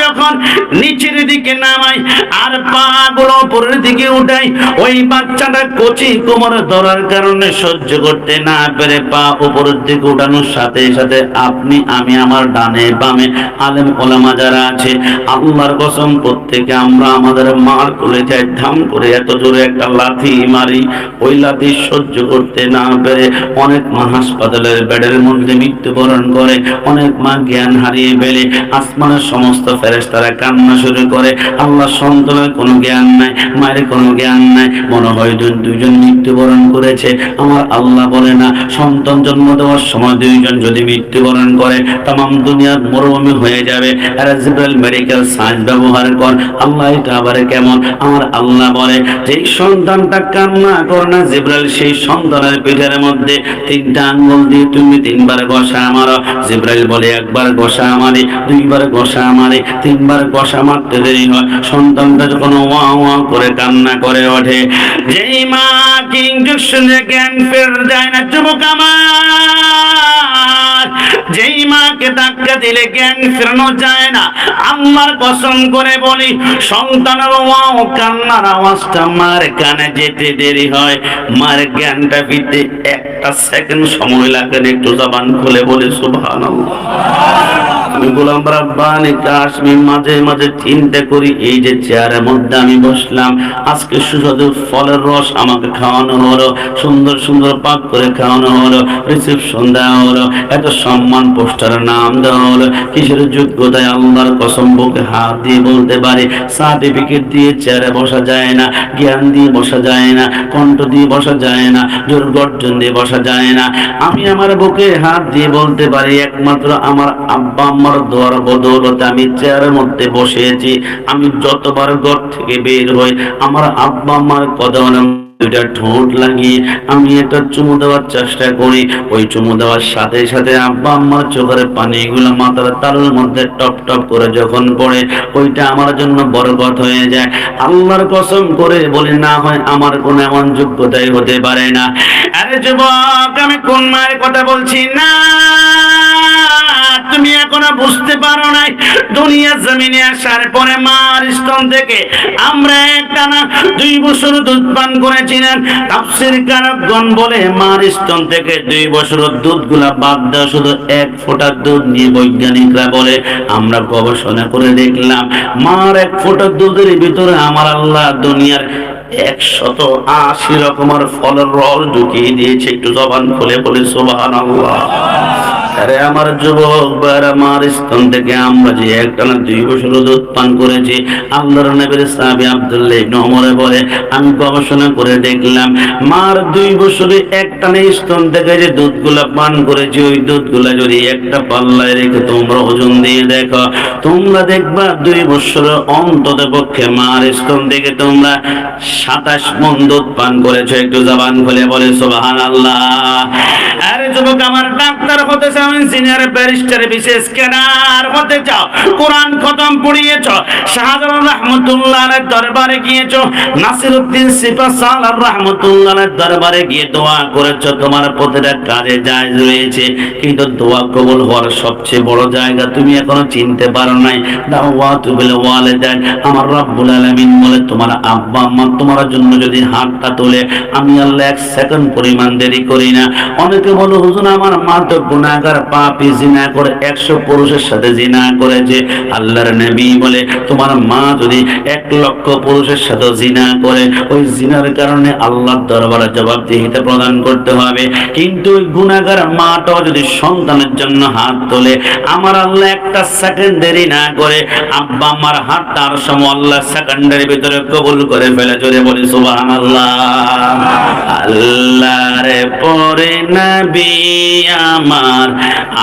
Speaker 1: যখন নিচের দিকে নামাই আর পা গুলো উপরের দিকে উঠাই, ওই বাচ্চাটা কচি কোমর ধরার কারণে সহ্য করতে না পেরে পা উপরের দিকে উঠানোর সাথে সাথে আপনি আমি আমার ডানে বামে আলেম ওলামা যারা আছে, আল্লাহর কসম প্রত্যেকে আমরা আমাদের মার কোলে যাই, ধাম করে এত জোরে একটা লাথি মারি, ওই লাথি সহ্য করতে না পেরে অনেক মা হাসপাতালের বেডের মধ্যে মৃত্যুবরণ করে, অনেক মা জ্ঞান হারিয়ে ফেলে, আসমানের সমস্ত ফেরেশতারা কান্না শুরু করে, আল্লাহ সন্তানের কোনো জ্ঞান নাই, মায়ের কোনো জ্ঞান নাই, মনে হয় দুইজন মৃত্যুবরণ করেছে। আমার আল্লাহ বলে, না সন্তান জন্ম দেওয়ার সময় দুইজন যদি মৃত্যুবরণ করে তাম দুনিয়ার মরুভূমি হয়ে যাবে। এরা জিবরাইল মেডিকেল সায়েন্স ব্যবহার কর, আল্লাহ এটা আবার কেমন? আমার আল্লাহ বলে, যেই সন্তানটা কান্না করে না জিবরাইল সেই সন্তানের পেটের মধ্যে 3টা আঙ্গুল দিয়ে তুমি 3বার ঘষা মারো। জিবরাইল বলে, একবার ঘষা মারি, 2বার ঘষা মারি, 3বার ঘষা মারতে দেরি হয়, সন্তানটা যখন ওয়া ওয়া করে কান্না করে ওঠে, যেই মা কি ইনজেকশনে জ্ঞান ফের যায় না যুবক আমার, যেই মাকে ধাক্কা দিলে জ্ঞান ফেরানো যায় না, আল্লাহর কসম করে বলি সন্তানের ওয়াও কান্নার আওয়াজটা মার কানে যেতে দেরি হয়, মার জ্ঞানটা ফিরতে 1টা সেকেন্ড সময় লাগে। একটু জবান খুলে বলি সুবহানাল্লাহ। আমি গোলাম রাব্বানি কাশ্মীর মাঝে মাঝে চিন্তা করি, এই যে চেয়ারের মধ্যে আমি বসলাম, আজকে সুস্বাদু ফলের রস আমাকে খাওয়ানো হলো, সুন্দর সুন্দর পাক করে খাওয়ানো হলো, রিসেপশন দেওয়া হলো, এত সম্মান পোস্টারের নাম দেওয়া হলো, কিসের যোগ্যতায় আল্লাহর কসম বুকে হাত দিয়ে বলতে পারি, সার্টিফিকেট দিয়ে চেয়ারে বসা যায় না, জ্ঞান দিয়ে বসা যায় না, কণ্ঠ দিয়ে বসা যায় না, জোর গর্জন দিয়ে বসা যায় না। আমি আমার বুকে হাত দিয়ে বলতে পারি, একমাত্র আমার আব্বা আমার দোয়ার বদৌলতে আমি চেয়ারের মধ্যে বসেছি। আমি যতবার ঘর থেকে বের হই আমার আব্বা আমার কদমের দুইটা ঠোঁট লাগিয়ে আমি একটা চুমু দেওয়ার চেষ্টা করি, ওই চুমু দেওয়ার সাথে সাথে আব্বা আম্মার চোখের পানিগুলো মাথার তালুর মধ্যে টপ টপ করে যখন পড়ে, ওইটা আমার জন্য বরকত হয়ে যায়। আল্লাহর কসম করে বলি, না হয় আমার কোনো এমন যোগ্যতাই হতে পারে না। আরে যুবক, আমি কোন মায়ের কথা বলছি না, তুমি এখনো বুঝতে পারো নাই। দুনিয়ার জমিনে আসার পরে মার স্তন থেকে আমরা একটানা 2 বছর দুধ পান করেছিলেন। তাফসীর কারকগণ বলে মার স্তন থেকে 2 বছর দুধগুলা বাদ দেওয়া, শুধু 1 ফোঁটা দুধ নিয়ে বৈজ্ঞানিকরা বলে আমরা গবেষণা করে দেখলাম, মার 1 ফোঁটা দুধের ভিতরে আমার আল্লাহ দুনিয়ার 180 রকমের ফলের রস ঢুকিয়ে দিয়েছে। একটু জবান খুলে বলে সুবহানাল্লাহ। আরে আমার যুবক ভাইরা, আমার স্তন থেকে আমরা যে একটানা 2 বছর দুধ পান করেছি, আল্লাহর নবীর সাহাবী আব্দুল্লাহ ইবনে ওমর বলে আমি গবেষণা করে দেখলাম, মার 2 বছরে একটানা স্তন থেকে যে দুধগুলা পান করেছি, ওই দুধগুলা যদি একটা পাল্লায় রেখে তোমরা ওজন দিয়ে দেখো, তোমরা দেখবা 2 বছরের অন্তত পক্ষে মার স্তন থেকে তোমরা 27 মণ দুধ পান করেছো। একটু জবান খুলে বলে সুবহানাল্লাহ। আরে যুবক আমার, ডাক্তার হতে তুমি সিনিয়র ব্যারিস্টার বিশেষ ক্যাডার হতে চাও, কোরআন খতম পড়িয়েছ, শাহজালাল রহমতুল্লাহর দরবারে গিয়েছ, নাসিরউদ্দিন সিপাহসালার রহমতুল্লাহর দরবারে গিয়ে দোয়া করেছ, তোমার প্রতিটা কাজে জায়েজ রয়েছে, কিন্তু দোয়া কবুল হওয়ার সবচেয়ে বড় জায়গা তুমি এখনো চিনতে পারো নাই। দাওয়াতু বিল ওয়ালিদাইন, আমার রব্বুল আলামিন বলে তোমার আব্বা আম্মা তোমার জন্য যদি হাতটা তোলে, আমি আল্লাহ 1 সেকেন্ড পরিমাণ দেরি করি না। অনেকে বলো হুজুর আমার মা তো গুনাহগার, পাপী, জিনা করে 100 পুরুষের সাথে জিনা করেছে। আল্লাহর নবী বলে তোমার মা যদি 1 লক্ষ পুরুষের সাথে জিনা করে, ওই জিনার কারণে আল্লাহর দরবারে জবাবদিহিতা প্রদান করতে হবে। কিন্তু ওই গুনাহগার মাটাও যদি সন্তানের জন্য হাত তোলে, আমার আল্লাহ 1 সেকেন্ড দেরি না করে আব্বা আমার হাতটা আর সময় আল্লাহ সেকেন্ডের ভিতরে কবুল করে ফেলে। জোরে বলি সুবহানাল্লাহ। আল্লাহর পরে নবী আমার,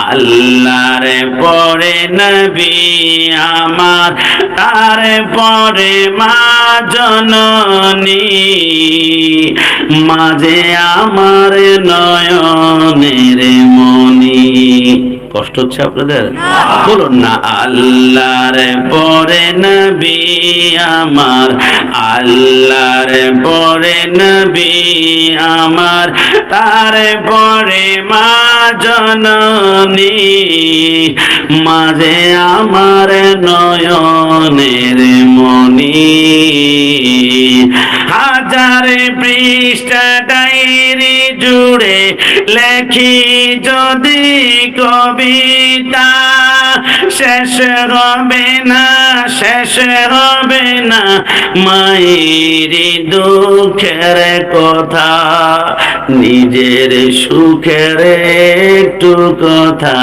Speaker 1: আল্লাহর পরে নবী আমার, তার পরে মা জননী, মাঝে আমার নয়নের মনি। কষ্ট হচ্ছে আপনাদের? বলুন না, আল্লাহর পরে নবী আমার, আল্লাহর পরে নবী আমার, তার পরে মা জননী, মাঝে আমার নয়নের মনি। হাজার পৃষ্ঠা ডায়েরি জুড়ে লেখি যদি কবিতা, শেষ হবে না, শেষ হবে না মায়ের দুঃখের কথা, নিজের সুখের একটু কথা,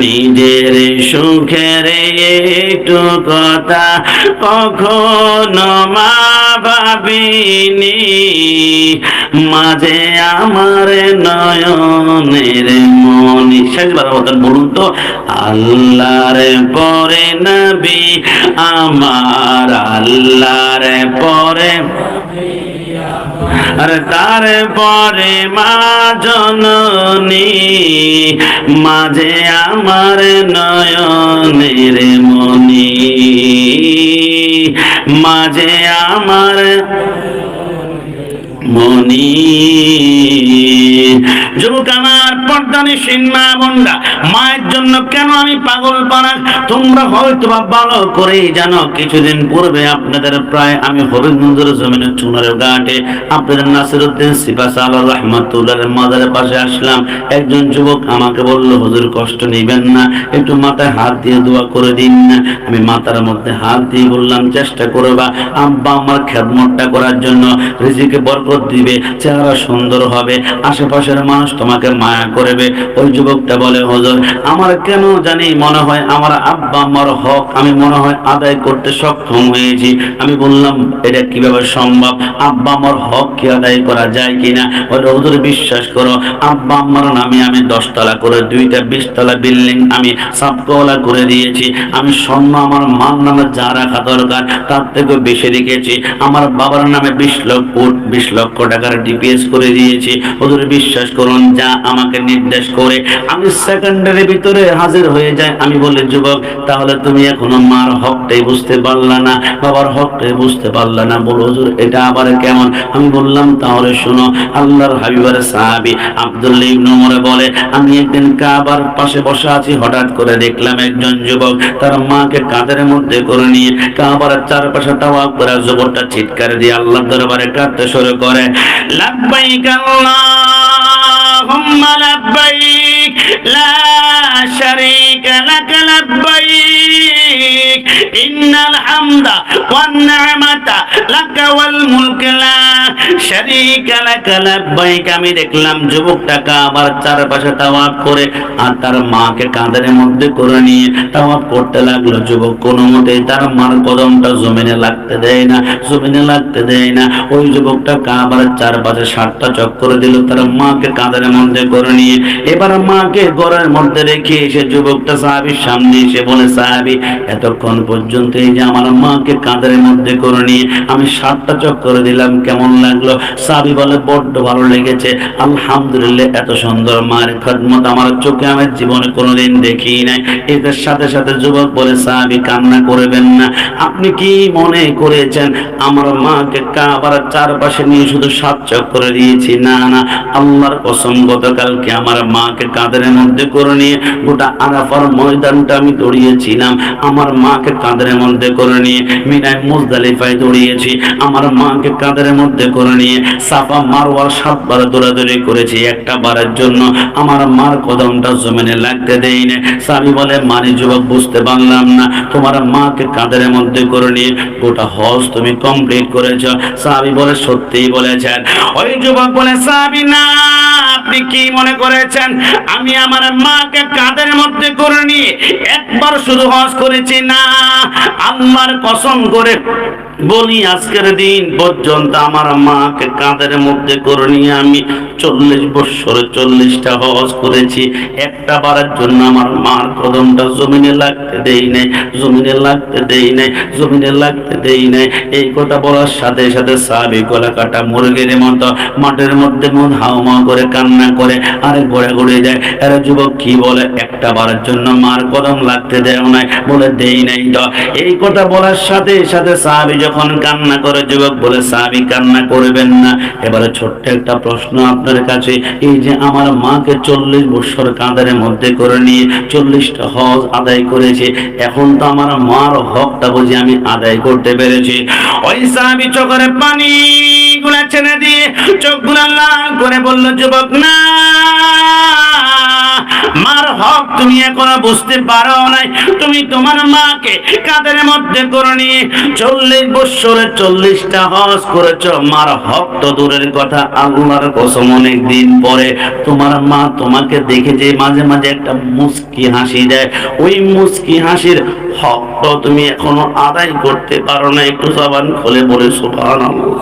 Speaker 1: নিজের সুখের একটু কথা কখনো মা ভাবিনি, মাঝে আমার নয়নের মনি। শেষবার মতন বলুন তো, আল্লাহর পরে নবী আমার, আল্লাহর পরে আর তার পরে মা জননী, মাঝে আমার নয়নের মনি, মাঝে আমার মনি। যুবক আমার, পর্দানিসীন মা বোনরা, মায়ের জন্য কেন আমি পাগল পারা তোমরা হয়তো ভালো করেই জানো। কিছুদিন পূর্বে আপনাদের প্রায় আমি হবিগঞ্জের জমিনের চুনারের ঘাটে আপনাদের নাসিরউদ্দিন সিপাহসালার রহমতুল্লাহর মাজারের পাশে আসলাম। একজন যুবক আমাকে বলল, হুজুর কষ্ট নেবেন না, একটু মাথায় হাত দিয়ে দোয়া করে দিন না। আমি মাথার মধ্যে হাত দিয়ে বললাম, চেষ্টা করবা আব্বা আমার খেদমতটা করার জন্য, রিজিকে বরকত দিবে, চেহারা সুন্দর হবে, আশেপাশের মানুষ তোমাকে মায়া করবে। ওই যুবকটা বলে, হুজুর আমার কেন জানি মনে হয় আমার আব্বা আমার হক আমি মনে হয় আদায় করতে সক্ষম হয়েছি। আমি বললাম, এটা কিভাবে সম্ভব? আব্বা আমার হক কি আদায় করা যায় কিনা? বলে, হুজুর বিশ্বাস করো, আব্বা আমার নামে আমি 10 তলা করে 2টা 20 তলা বিল্ডিং আমি সাবকওয়ালা করে দিয়েছি। আমি স্বর্ণ আমার মার নামে যা রাখা দরকার তার থেকে বেশি রেখেছি। আমার বাবার নামে 20 লক্ষ টাকার ডিপিএস করে দিয়েছি। হুজুর বিশ্বাস করুন, যা আমাকে নির্দেশ করে আমি সেকেন্ডের ভিতরে হাজির হয়ে যায়। আমি বলি, যুবক তাহলে তুমি এখনো মার হকটাই বুঝতে পারলা না, বাবার হকটাই বুঝতে পারলা না। বলো, হুজুর এটা আবার কেমন? আমি বললাম, তাহলে শোনো, আল্লাহর হাবিবের সাহাবী আব্দুল্লাহ ইবনে ওমর বলে, আমি একদিন কাবার পাশে বসে আছি, হঠাৎ করে দেখলাম একজন যুবক তার মাকে কাঁধের মধ্যে করে নিয়ে কাবার চারপাশে তাওয়াফ করে যুবকটা চিৎকার দিয়ে আল্লাহর দরবারে কাঁদতে শুরু করে, লাব্বাইক আল্লাহুম্মা লাব্বাইক লা শারীকা লাক লাব্বাইক ইন্নাল হামদা ওয়ান নি'মাতা লাক ওয়াল মুলক লা শারীকা লাক লাব্বাইক। আমি দেখলাম যুবকটা কাবার চারপাশে তাওয়াফ করে আর তার মাকে কাঁধের মধ্যে করে নিয়ে তাওয়াফ করতে লাগলো। যুবক কোনো মতেই তার মার কদমটা জমিনে লাগতে দেয় না, জমিনে লাগতে দেয় না। ওই যুবকটা কাবার চারপাশে 7টা চক্কর দিল তার মাকে কাঁধের মধ্যে করে নিয়ে। এবার মাকে ঘরের মধ্যে রেখে এসে যুবকটা সাহাবীর সামনে এসে বলে, সাহাবী এতক্ষণ পর্যন্ত এই যে আমার মাকে কাঁধের মধ্যে করে নিয়ে আমি 7টা চক্কর দিলাম, কেমন লাগলো? সাহাবী বলে বড্ড ভালো লেগেছে, আলহামদুলিল্লাহ, এত সুন্দর মায়ের খেদমত আমার চোখে আমার জীবনে কোনোদিন দেখি নাই। এদের সাথে সাথে যুবক বলে, সাহাবী কান্না করবেন না, আপনি কি মনে করেছেন আমার মাকে কাবার চারপাশে নিয়ে শুধু 7 চক্কর দিয়েছি? না না, আল্লাহর কসম, গতকালকে আমার মাকে কাঁধের মধ্যে করে নিয়ে গোটা আরাফার ময়দানটা আমি দৌড়িয়েছিলাম। আমার মাকে কাঁধের মধ্যে করে নিয়ে মিনায় মুজদালিফায় দৌড়িয়েছি। আমার মাকে কাঁধের মধ্যে করে নিয়ে সাফা মারওয়া 7 বার দৌড়াদৌড়ি করেছি। একটা বারের জন্য আমার মার কদমটা জমিনে লাগতে দেই না। সাহাবী বলে, মানে যুবক, বুঝতে পারলাম না, তোমার মাকে কাঁধের মধ্যে করে নিয়ে গোটা হজ তুমি কমপ্লিট করেছো? সাহাবী বলে, সত্যিই বলেছেন। ওই যুবক বলে, সাহাবী না, আপনি কি মনে করেছেন আমি আমার মাকে কাঁধের মধ্যে করে নিয়ে একবার শুধু হজ করেছি? না, আল্লাহর কসম করে বলি, আজকের দিন পর্যন্ত আমার মাকে কাঁধের মধ্যে করে নিয়ে আমি 40 বছরে 40টা হজ করেছি। একটা বারের জন্য আমার মার কদমটা জমিনে লাগতে দেই নাই, জমিনে লাগতে দেই নাই, জমিনে লাগতে দেই নাই। এই কথা বলার সাথে সাথে সাহাবী গলা কাটা মুরগির মতো মাঠের মধ্যে মন হাওমা করে কান্না করে আরে ঘোরে ঘুরে যায়। আরে যুবক কি বলে, একটা বারের জন্য মার কদম লাগতে দেয় নাই? বলে, দেই নাই তো। এই কথা বলার সাথে সাথে সাহাবী যখন কান্না করে, যুবক বলে, সাহাবী কান্না করবেন না। এবারে ছোট্ট একটা প্রশ্ন আপনার কাছে, এই যে আমার মাকে 40 বছর কাঁধের মধ্যে করে নিয়ে 40টা হজ আদায় করেছে, এখন তো আমার মার হকটা বুঝি আমি আদায় করতে পেরেছি। ওই সাহাবী চোখের পানি গুলা ছেড়ে দিয়ে চোখগুলা লাল করে বলল, যুবক না, মার হক তুমি এখনো বুঝতে পারো নাই। তুমি তোমার মাকে কাঁধের মধ্যে করে নিয়ে 40 বছরে 40টা হজ করেছো। মার হক তো দূরের কথা, আল্লাহর কসম অনেক দিন পরে তোমার মা তোমাকে দেখে যে মাঝে মাঝে একটা মুস্কি হাসি দেয়, ওই মুস্কি হাসির হক তো তুমি এখনো আদায় করতে পারো না। একটু জবান খুলে বলে সুবহানাল্লাহ।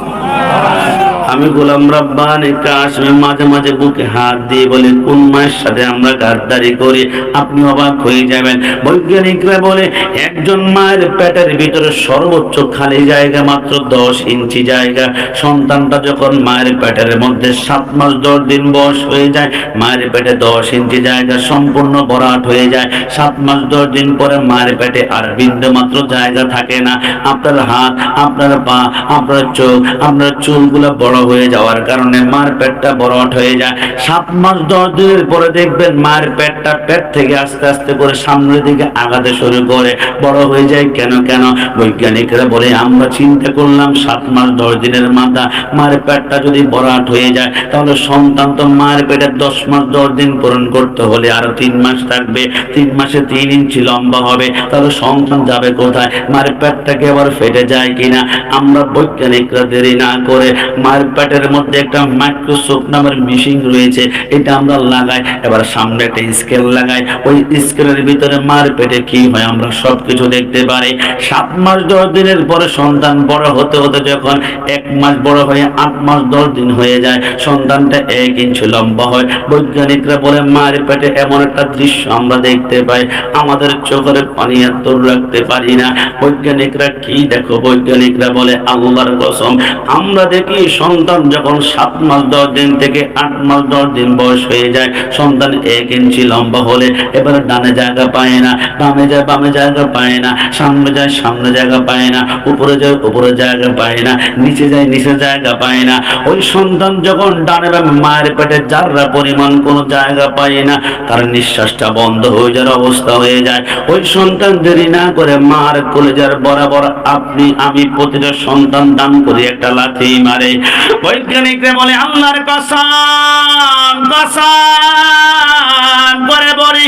Speaker 1: আমি গোলাম রাব্বানি কাশিম মাঝে মাঝে বুকে হাত দিয়ে বলে, কোন মায়ের সাথে আমরা গাদ্দারি করি? আপনি অবাক হয়ে যাবেন। বৈজ্ঞানিকরা বলে, একজন মায়ের পেটের ভিতরে সর্বোচ্চ খালি জায়গা মাত্র 10 ইঞ্চি জায়গা। সন্তানটা যখন মায়ের পেটের মধ্যে 7 মাস 10 দিন বয়স হয়ে যায়, মায়ের পেটে 10 ইঞ্চি জায়গা সম্পূর্ণ ভরাট হয়ে যায়। 7 মাস 10 দিন পরে মায়ের পেটে আর বিন্দু মাত্র জায়গা থাকে না। আপনার হাত, আপনার পা, আপনার চোখ, আপনার চুলগুলো বড় হয়ে যাওয়ার কারণে মায়ের পেটটা বড়ট হয়ে যায়। 7 মাস 10 দিনের পরে দেখবেন মায়ের পেটটা পেট থেকে আস্তে আস্তে করে সামনের দিকে আগাতে শুরু করে, বড় হয়ে যায়। কেন? বৈজ্ঞানিকরা বলে, আমরা চিন্তা করলাম 7 মাস 10 দিনের মাথা মায়ের পেটটা যদি বড়ট হয়ে যায়, তাহলে সন্তান তো মায়ের পেটে 10 মাস 10 দিন পূরণ করতে হলে আরো 3 মাস থাকবে। 3 মাসে 3 ইঞ্চি লম্বা হবে, তাহলে সন্তান যাবে কোথায়? মায়ের পেটটাকে আবার ফেটে যায় কিনা? আমরা বৈজ্ঞানিকরা দেরি না করে মায়ের পেটের মধ্যে একটা মাইক্রোস্কোপ নামের মেশিন রয়েছে, এটা আমরা লাগাই। এবার সামনে একটা স্কেল লাগাই, ওই স্কেলের ভিতরে মায়ের পেটে কি হয় আমরা সবকিছু দেখতে পারি। 7 মাস 10 দিনের পরে সন্তান বড় হতে হতে যখন 1 মাস বড় হয়ে 8 মাস 10 দিন হয়ে যায়, সন্তানটা 1 ইঞ্চি লম্বা হয়। বৈজ্ঞানিকরা বলে, মায়ের পেটে এমন একটা দৃশ্য আমরা দেখতে পাই, আমাদের চোখের পানি এত রাখতে পারি না। বৈজ্ঞানিকরা কি দেখো? বৈজ্ঞানিকরা বলে, আল্লাহর কসম, আমরা দেখি সন্তান যখন 7 মাস 10 দিন থেকে 8 মাস 10 দিন বয়স হয়ে যায়, সন্তান 1 ইঞ্চি লম্বা হলে এবার ডানে জায়গা পায় না, বামে যায় বামে জায়গা পায় না, সামনে যায় সামনে জায়গা পায় না, উপরে যায় উপরে জায়গা পায় না, নিচে যায় নিচে জায়গা পায় না। ওই সন্তান যখন ডানে বামে মায়ের পেটে যারা পরিমাণ কোনো জায়গা পায় না, তার নিঃশ্বাসটা বন্ধ হয়ে যাওয়ার অবস্থা হয়ে যায়। ওই সন্তান দেরি না করে মার কলেজার বরাবর আপনি আমি প্রতিটা সন্তান দান করি একটা লাথি মারে। বৈজ্ঞানিকরা বলে, আল্লাহর কসম কসম করে বলি,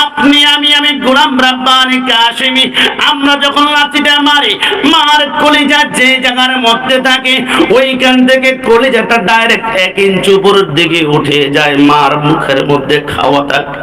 Speaker 1: আপনি আমি গোলাম রাব্বানি কাশিমি, আমরা যখন লাথিটা মারি, মার কলিজা যে জায়গার মধ্যে থাকে, ওইখান থেকে কলিজাটা ডাইরেক্ট 1 ইঞ্চি উপরের দিকে উঠে যায়। মার মুখের মধ্যে খাওয়া থাকে।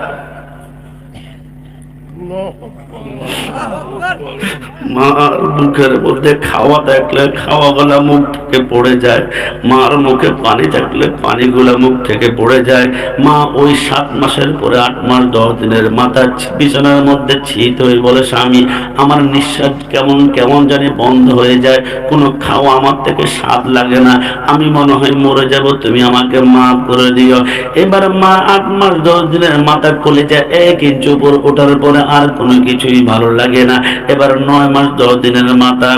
Speaker 1: মার মুখের মধ্যে খাওয়া থাকলে খাওয়াগুলা মুখ থেকে পড়ে যায়, মার মুখে পানি থাকলে পানিগুলা মুখ থেকে পড়ে যায়। মা ওই 7 মাসের পরে 8 মাস 10 দিনের মাথা বিছানার মধ্যে ছিট হয়ে বলে, স্বামী আমার নিঃশ্বাস কেমন কেমন জানি বন্ধ হয়ে যায়, কোনো খাওয়া আমার থেকে স্বাদ লাগে না, আমি মনে হয় মরে যাব, তুমি আমাকে মাফ করে দিও। এবার মা 8 মাস 10 দিনের মাথা খুলে যায়, 1 ইঞ্চি উপর ওঠার পরে আর কোনো কিছুই ভালো লাগে না। এবার 9 মাস 10 দিনের মাথা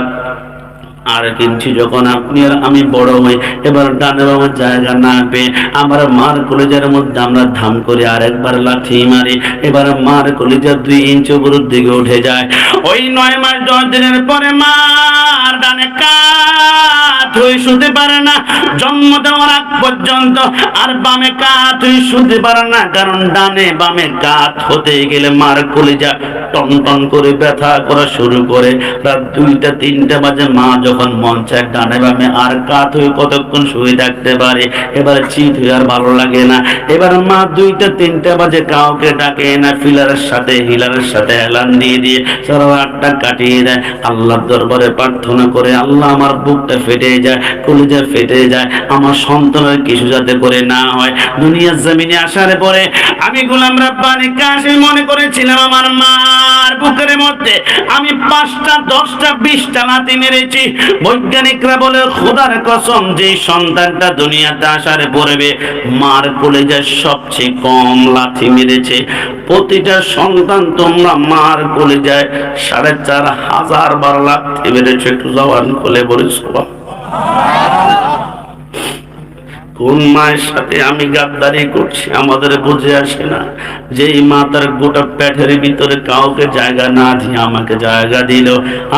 Speaker 1: আর কিনছি যখন আপনি আর আমি বড় হই, এবার ডানে বামে জায়গা না পেয়ে আমার মার কলেজের মধ্যে আমরা ধাম করে আরেকবার লাথি মারি। এবার মার কলেজা 2 ইঞ্চি উপরের দিকে উঠে যায়। ওই 9 মাস 10 দিনের পরে মার ডানে কাত হয়ে শুতে পারে না, জন্ম দেওয়ার আগ পর্যন্ত। আর বামে কাত হয়ে শুতে পারে না, কারণ ডানে বামে কাত হতে গেলে মার কলেজা টন টন করে ব্যথা করা শুরু করে। রাত 2টা 3টা বাজে মা যখন মন চায় ডানে বামে আর কাত হয়ে কতক্ষণ শুয়ে থাকতে পারে। এবার চিত হয়ে আর ভালো লাগে না। এবার মা 2টা 3টা বাজে কাউকে ডাকে না, ফিলারের সাথে হিলারের সাথে এলান দিয়ে দিয়ে সারা রাতটা কাটিয়ে দেয়। আল্লাহর দরবারে প্রার্থনা করে, আল্লাহ আমার বুকটা ফেটে যায়, কলিজা ফেটে যায়, আমার সন্তানের কিছু যাতে করে না হয়। দুনিয়ার জমিনে আসার পরে আমি গোলাম রাব্বানী কাশিম মনে করেছিলাম আমার মার বুকের মধ্যে আমি 5টা 10টা 20টা লাথি মেরেছি। বৈজ্ঞানিকরা বলে খোদার কসম, যে সন্তানটা দুনিয়াতে আসার পড়বে মার কলেজায় সবচেয়ে কম লাথি মেরেছে। প্রতিটা সন্তান তোমরা মার কলেজায় 4500 বার লাথি মেরেছে। একটু জবান খুলে বলিস কোন মায়ের সাথে আমি গাদ্দারি করছি আমাদের বুঝে আসে না। যেই মা তার গোটা পেটের ভিতরে কাউকে জায়গা না দিয়ে আমাকে জায়গা দিল।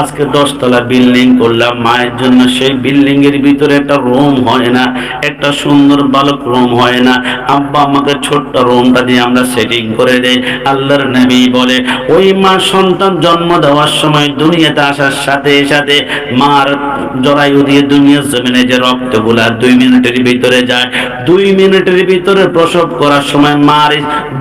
Speaker 1: আজকে 10 তলা বিল্ডিং করলাম মায়ের জন্য, সেই বিল্ডিং এর ভিতরে একটা রুম হয় না, একটা সুন্দর বালক রুম হয় না। আব্বা আমাকে ছোট্ট রুমটা দিয়ে আমরা সেটিং করে দেই। আল্লাহর নবী বলে, ওই মা সন্তান জন্ম দেওয়ার সময় দুনিয়াতে আসার সাথে সাথে মার জরায়ু দিয়ে দুনিয়ার জমিনে যে রক্তগুলা 2 মিনিটের ভিতরে যায়, 2 মিনিটের ভিতরে প্রসব করার সময় মার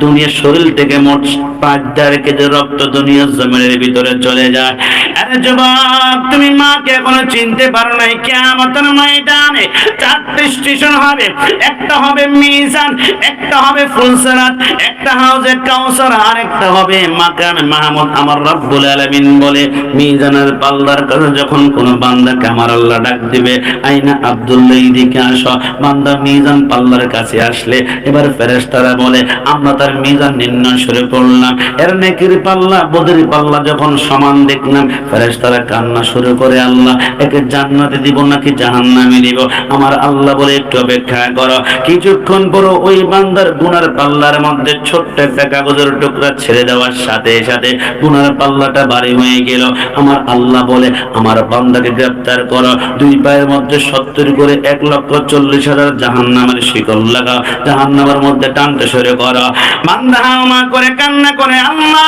Speaker 1: দুনিয়ার শরীর থেকে মোট 5 কেজি রক্ত দুনিয়ার জমিনের ভিতরে চলে যায়। আরে যুবক, তুমি মাকে এখনো চিনতে পারো নাই। কিয়ামতের ময়দানে 4টে স্টেশন হবে, একটা হবে মিজান, একটা হবে ফুলসিরাত, একটা হাউজে কাউসার, আর একটা হবে মাকামে মাহমুদ। আমার রব্বুল আলামিন বলে, মিজানের পাল্লার কাছে যখন কোন বান্দাকে আমার আল্লাহ ডাক দিবে, আইনা আব্দুল্লাহ এদিকে আসো, বান্দা মিজান পাল্লার কাছে আসলে এবার ফেরেশতারা বলে, আমরা তার মিজান নির্ণয় শুরু করলাম। এর নেকির পাল্লা বদের পাল্লা যখন সমান দেখলাম, ফেরেশতারা কান্না শুরু করে, আল্লাহ একে জান্নাতে দিব নাকি জাহান্নামে দিব? আমার আল্লাহ বলে, একটু অপেক্ষা করো। কিছুক্ষণ পর ওই বান্দার গুনার পাল্লার মধ্যে ছোট্ট একটা কাগজের টুকরা ছেড়ে দেওয়ার সাথে সাথে গুনার পাল্লাটা ভারী হয়ে গেল। আমার আল্লাহ বলে, আমার বান্দাকে গ্রেফতার করো, 2 পায়ের মধ্যে 70 করে 1,40,000 জাহান্নামের শিকল লাগাও, জাহান্নামের মধ্যে টানতে শুরু করো। বান্দা হাওমা করে কান্না করে, আল্লাহ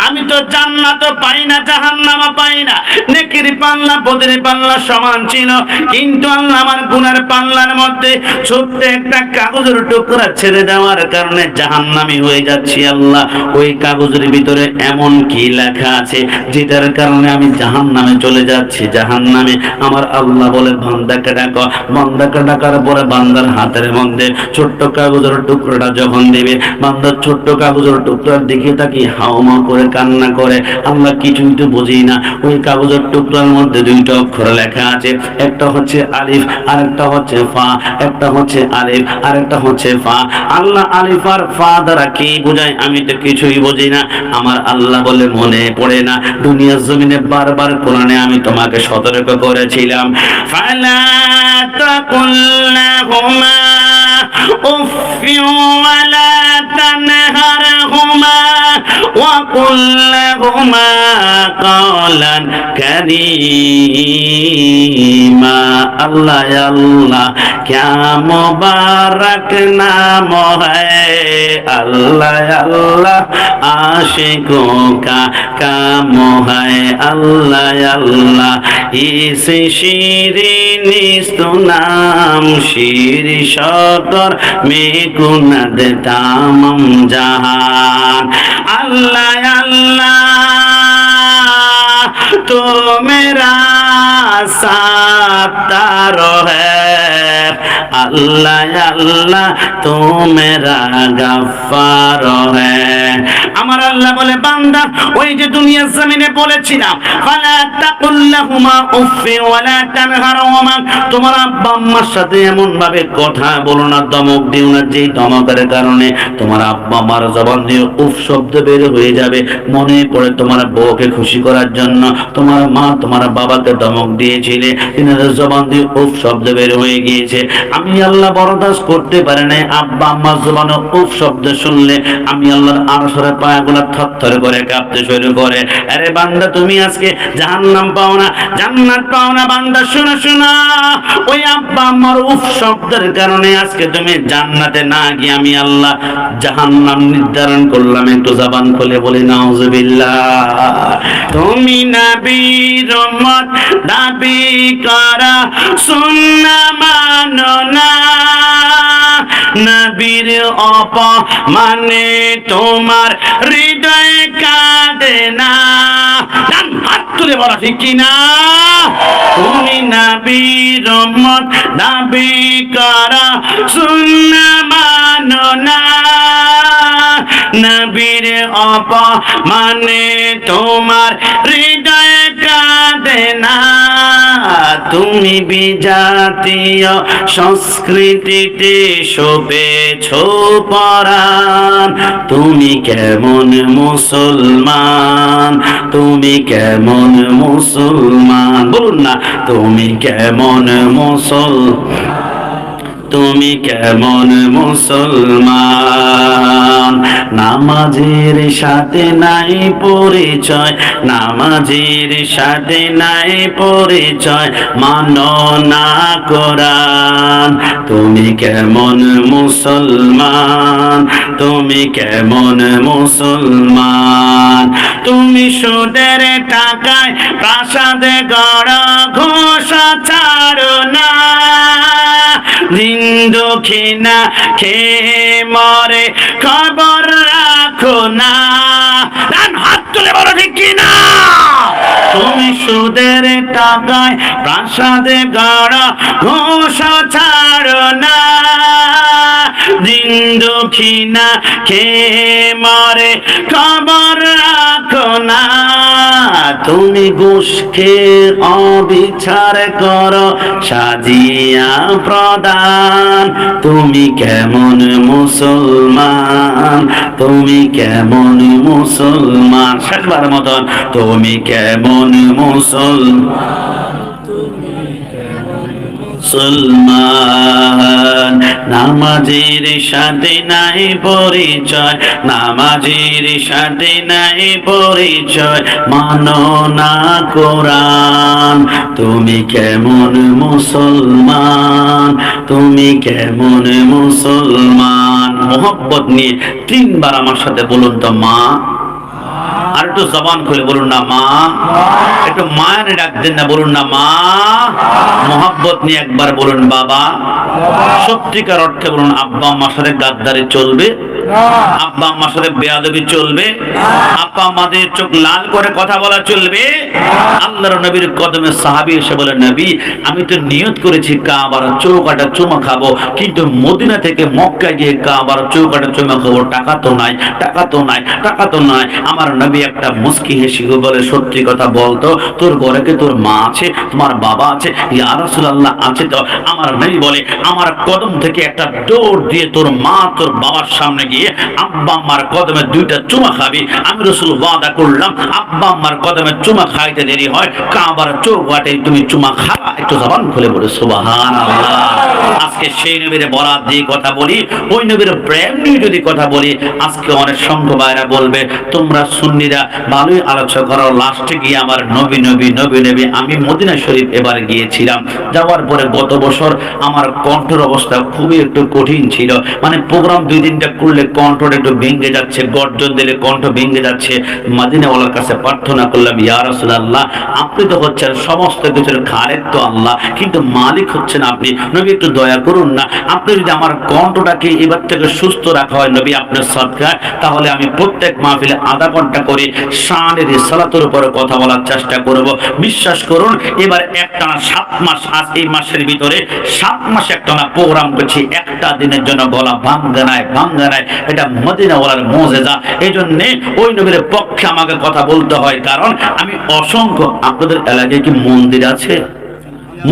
Speaker 1: আমি তো জান্নাত পাই না, জাহান্নাম পাই না। নেকির পাল্লা বদের পাল্লা সমান ছিল, কিন্তু আল্লাহ আমার গুনার পাল্লার মধ্যে ছোট্ট একটা কাগজের টুকরা ছেড়ে দেওয়ার কারণে জাহান্নামী হয়ে যাচ্ছি। আল্লাহ ওই কাগজের ভিতরে এমন কি লেখা আছে যেটার কারণে আমি জাহান্নামে চলে যাচ্ছি, জাহান্নামে। আমার আল্লাহ বলে, বান্দাকে ডাকো। বান্দাকে ডাকার পরে বান্দার হাতের মধ্যে ছোট্ট কাগজের টুকরোটা যখন দেবে, বান্দার ছোট্ট কাগজের টুকরার দিকে তাকি হাওমা করে কান্না করে। আমরা কিছুই তো বুঝি না। ওই কাগজের টুকরার মধ্যে 2টা অক্ষর লেখা আছে, একটা হচ্ছে আলিফ আর একটা হচ্ছে ফা, একটা হচ্ছে আলিফ আর একটা হচ্ছে ফা। আল্লাহ আলিফ আর ফা দ্বারা কি বোঝায় আমি তো কিছুই বুঝি না। আমার আল্লাহ বলে, মনে পড়ে না? দুনিয়ার জমিনে বারবার কোরআনে আমি তোমাকে সতর্ক করেছিলাম, ফালা তাকুল লাহুমা উফফি ওয়ালা তানহারহুমা وقل لهما قولا كريما। अल्लाह अल्लाह क्या मुबारक नाम है, अल्लाह अल्लाह आशिकों का काम है, अल्लाह अल्लाह इस शीरीनिस्तु नाम शीर शकर में कुनद तामम जहान। আল্লাহ अल्लाह तो मेरा सत्तार है, अल्लाह अल्लाह तो मेरा गफ्फार है। আমার আল্লাহ বলে বান্দা ওই যে দুনিয়ার জমিনে বলেছিলাম ফালা তাকুল্লাহুমা উফি ওয়ালা তানহারহুমা, তোমার আব্বা আম্মার সাথে এমন ভাবে কথা বলো না, ধমক দিও না, যেই ধমকের কারণে তোমার আব্বা আম্মার জবান দিয়ে উফ শব্দ বের হয়ে যাবে। মনে করে তোমার বউকে খুশি করার জন্য তোমার মা তোমার বাবাকে ধমক দিয়েছিলে, তিনাদের জবান দিয়ে উফ শব্দ বের হয়ে গিয়েছে। আমি আল্লাহ বরদাস্ত করতে পারি না, আব্বা আম্মার জবানে উফ শব্দ শুনলে আমি আল্লাহর আরশের পায়াগুলো থরথর করে কাঁপতে শুরু করে। আরে বান্দা তুমি আজকে জাহান্নাম পাও না, জান্নাত পাও না। বান্দা শোনো শোনো, ওই আব্বা আম্মার উফ শব্দের কারণে আজকে তুমি জান্নাতে না গিয়ে আমি আল্লাহ জাহান্নাম নির্ধারণ করলাম। একটু জবান খুলে বলি নাউজুবিল্লাহ। তুমি নবীর উম্মত দাবি করা সুন্নাহ মানো না, নবীর অপমানে তোমার হৃদয় কাঁদে না। হাত তুলে বলা ঠিক কিনা? তুমি নবীর উম্মত দাবি করা সুন্নাহ মানো না, নবীর অপমানে তোমার হৃদয় কাঁদে না। তুমি বিজাতীয় সংস্কৃতিতে শোভেছ পরাণ, তুমি কেমন মুসলমান, তুমি কেমন মুসলমান, বলুন না তুমি কেমন তুমি কেমন মুসলমান। নামাজের সাথে নাই পরিচয়, নামাজের সাথে নাই পরিচয়, মানো না কোরআন। তুমি কেমন মুসলমান, তুমি কেমন মুসলমান। তুমি সুদের টাকায় প্রাসাদে গড়া ঘোষা ছাড়ো না, দিন দক্ষিণা খেয়ে মরে খবর রাখো না। হাত তুলে বলো ঠিক কিনা? তুমি সুদের টাকায় প্রাসাদে গড়া ঘোষা ছাড়ো না, দিন দক্ষিণা খেয়ে মরে খবর রাখো না। তুমি ঘুষ খেয়ে অবিচার করো সাজিয়া প্রদান, তুমি কেমন মুসলমান, তুমি কেমন মুসলমান। শেষবার মতন তুমি কেমন মুসলমান। নামাজের সাথে নাই পরিচয়, নামাজের সাথে নাই পরিচয়, মানো না কোরআন। তুমি কেমন মুসলমান, তুমি কেমন মুসলমান। মোহব্বত নিয়ে তিনবার আমার সাথে বলুন তো মা। আর একটু জবান খুলে বলুন না মা। একটু মায়ের ডাক দেন না, বলুন না মা। মোহাব্বত নিয়ে একবার বলুন বাবা। সত্যিকার অর্থে বলুন আব্বা আম্মার সাথে গাদ্দারি চলবে, আব্বা আম্মার সাথে বেয়াদবি চলবে, আব্বা আমাদের চোখ লাল করে কথা বলা চলবে। আল্লাহর নবীর কদমে সাহাবী এসে বলে নবী আমি তো নিয়ত করেছি কাবার চৌকাটা চুমা খাবো, কিন্তু মদিনা থেকে মক্কা গিয়ে কাবার চৌকাটা চুমা খাবো, টাকা তো নাই, টাকা তো নাই, টাকা তো নাই। আমার নবী একটা মুস্কি হেসে বলে সত্যি কথা বলতো, তোর ঘরে কি তোর মা আছে, তোমার বাবা আছে? ইয়া রাসূলুল্লাহ আছে তো। আমার নবী বলে আমার কদম থেকে একটা দৌড় দিয়ে তোর মা তোর বাবার সামনে গিয়ে আব্বা আম্মার কদমে দুইটা চুমা খাবি। আমি রাসূল ওয়াদা করলাম আব্বা আম্মার কদমে চুমা খাইতে দেরি হয় কাবার চৌকাটে তুমি চুমা খাবা। একটু জবান খুলে বলে সুবহানাল্লাহ। আজকে সেই নবীর বরাত দিয়ে কথা বলি, ওই নবীর প্রেম নিয়ে যদি কথা বলি, আজকে অনেক সংখ্য ভাইরা বলবে তোমরা সুন্নিরা ভালোই আলোচনা করো, লাস্টে গিয়ে আমার নবী নবী নবী নবী। আমি মদিনা শরীফ এবার গিয়েছিলাম, যাওয়ার পরে গত বছর আমার কণ্ঠের অবস্থা খুবই একটু কঠিন ছিল, মানে প্রোগ্রাম 2-3টা করলে কণ্ঠটা একটু ভেঙে যাচ্ছে, গর্জন দিলে কণ্ঠ ভেঙে যাচ্ছে। মদিনাওয়ালার কাছে প্রার্থনা করলাম, ইয়া রাসূলুল্লাহ, আপনি তো হচ্ছেন সমস্ত কিছুর খালেক তো আল্লাহ, কিন্তু মালিক হচ্ছেন আপনি। নবী একটু দয়া করুন না, আপনি যদি আমার কণ্ঠটাকে এবার থেকে সুস্থ রাখা হয় নবী আপনার সদকায়, তাহলে আমি প্রত্যেক মাহফিলে আধা ঘন্টা করে শানের রিসালাতের উপরে কথা বলার চেষ্টা করব। বিশ্বাস করুন, এবার একটানা 7 মাস, আজ এই মাসের ভিতরে 7 মাস একটানা প্রোগ্রাম করছি, একটা দিনের জন্য গলা ভাঙ্গা নাই। এটা মদিনাওয়ালার মুজিজা। এই জন্য ওই নবীর পক্ষে আমাকে কথা বলতে হয়, কারণ আমি অসংখ্য, আপনাদের এলাকায় কি মন্দির আছে?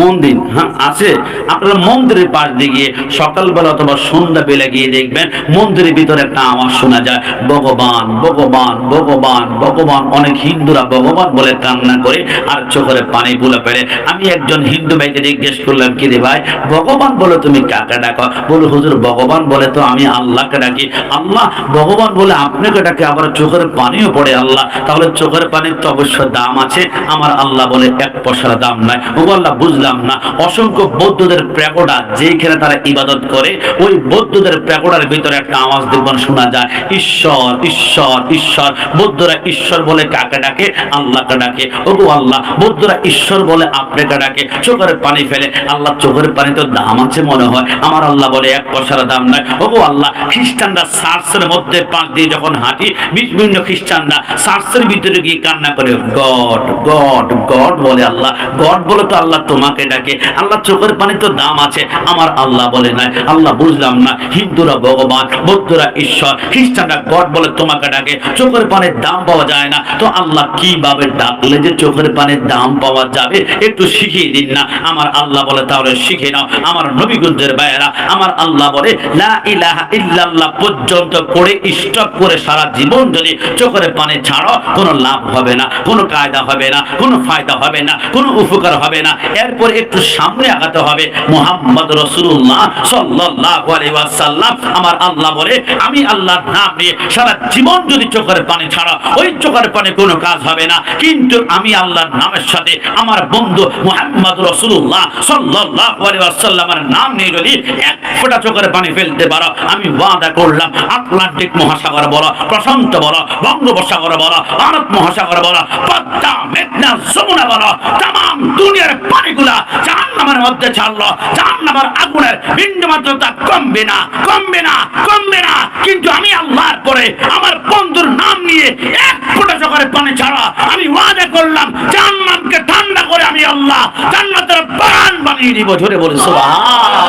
Speaker 1: মন্দির, হ্যাঁ আছে। আপনারা মন্দিরের পাশ দিয়ে গিয়ে সকালবেলা অথবা সন্ধ্যা বেলা গিয়ে দেখবেন মন্দিরের ভিতরে একটা আওয়াজ শোনা যায়, ভগবান ভগবান ভগবান ভগবান। অনেক হিন্দুরা ভগবান বলে কান্না করে আর চোখের পানি গুলো পেরে। আমি একজন হিন্দু ভাইকে জিজ্ঞেস করলাম, কি রে ভাই, ভগবান বলে তুমি কাকে ডাকো? বলে, হুজুর ভগবান বলে তো আমি আল্লাহকে ডাকি। আল্লাহ ভগবান বলে আপনাকে ডাকে, আবার চোখের পানিও পড়ে আল্লাহ, তাহলে চোখের পানির তো অবশ্য দাম আছে। আমার আল্লাহ বলে 1 পয়সার দাম নাই। ও আল্লাহ বুঝলাম না। অসংখ্য বৌদ্ধদের প্যাগোডা যেখানে তারা ইবাদত করে, ওই বৌদ্ধদের প্যাগোডার ভিতরে একটা আওয়াজ দেখবেন শোনা যায়, ঈশ্বর ঈশ্বর ঈশ্বর। বৌদ্ধরা ঈশ্বর বলে কাকে ডাকে? আল্লাহকে ডাকে। ওগো আল্লাহ, বৌদ্ধরা ঈশ্বর বলে আপনাকে ডাকে। চোখের পানি ফেলে, আল্লাহ চোখের পানি তো দাম আছে মনে হয়। আমার আল্লাহ বলে 1 পয়সার দাম নাই। ওগো আল্লাহ, খ্রিস্টানরা চার্চের মধ্যে পাশ দিয়ে যখন হাঁটি, বিভিন্ন খ্রিস্টানরা চার্চের ভিতরে গিয়ে কান্না করে, গড গড গড বলে। আল্লাহ গড বলে তো আল্লাহ তোমাকে ডাকে। আল্লাহ চোখের পানি তো দাম আছে, আমার আল্লাহ বলে নাই। আল্লাহ বুঝলাম না, হিন্দুরা ভগবান, বৌদ্ধরা ঈশ্বর, খ্রিস্টানরা গড বলে তোমাকে ডাকে, চোখের পানির দাম পাওয়া যায় না, তো আল্লাহ কিভাবে ডাকলে যে চোখের পানির দাম পাওয়া যাবে একটু শিখিয়ে দিন না। আমার আল্লাহ বলে, তাহলে শিখে নাও। আমার নবীগঞ্জের ভাইয়েরা, আমার আল্লাহ বলে লা ইলাহা ইল্লাল্লাহ পর্যন্ত পড়ে স্টপ করে সারা জীবন যদি চোখের পানি ছাড়ো, কোনো লাভ হবে না, কোনো কায়দা হবে না, কোনো ফায়দা হবে না, কোনো উপকার হবে না। এরপর একটু সামনে আগাতে হবে, মুহাম্মদ রাসূলুল্লাহ সাল্লাল্লাহু আলাইহি ওয়াসাল্লাম। আমার আল্লাহ বলে, আমি আল্লাহর নাম নিয়ে সারা জীবন যদি চোখের পানি ছাড়া, ওই চোখের পানি কোনো কাজ হবে না। কিন্তু আমি আল্লাহর নামের সাথে আমার বন্ধু মুহাম্মদ রাসূলুল্লাহ সাল্লাল্লাহু আলাইহি ওয়াসাল্লামের নাম নিয়ে যদি 1 ফোঁটা চোখের পানি ফেলতে পারো, আমি ওয়াদা করলাম, আটলান্টিক মহাসাগর বলো, প্রশান্ত বলো, বঙ্গোপসাগর বলো, আরব মহাসাগর বলো, পদ্মা, মেঘনা, যমুনা বলো, তাম দুনিয়ার পানিগুলা জাহান্নামের মধ্যে ছাড়লো, জাহান্নামের আগুনের বিন্দুমাত্র তা কমবে না, কমবে না, কমবে না। কিন্তু আমি আল্লাহর পরে আমার বন্ধুর নাম নিয়ে 1 ফোঁটা চোখের পানি ছাড়া, আমি ওয়াদা করলাম, জাহান্নামকে ঠান্ডা করে আমি আল্লাহ জান্নাতের বাগান বানিয়ে দিব। জোরে বলে সুবহানাল্লাহ।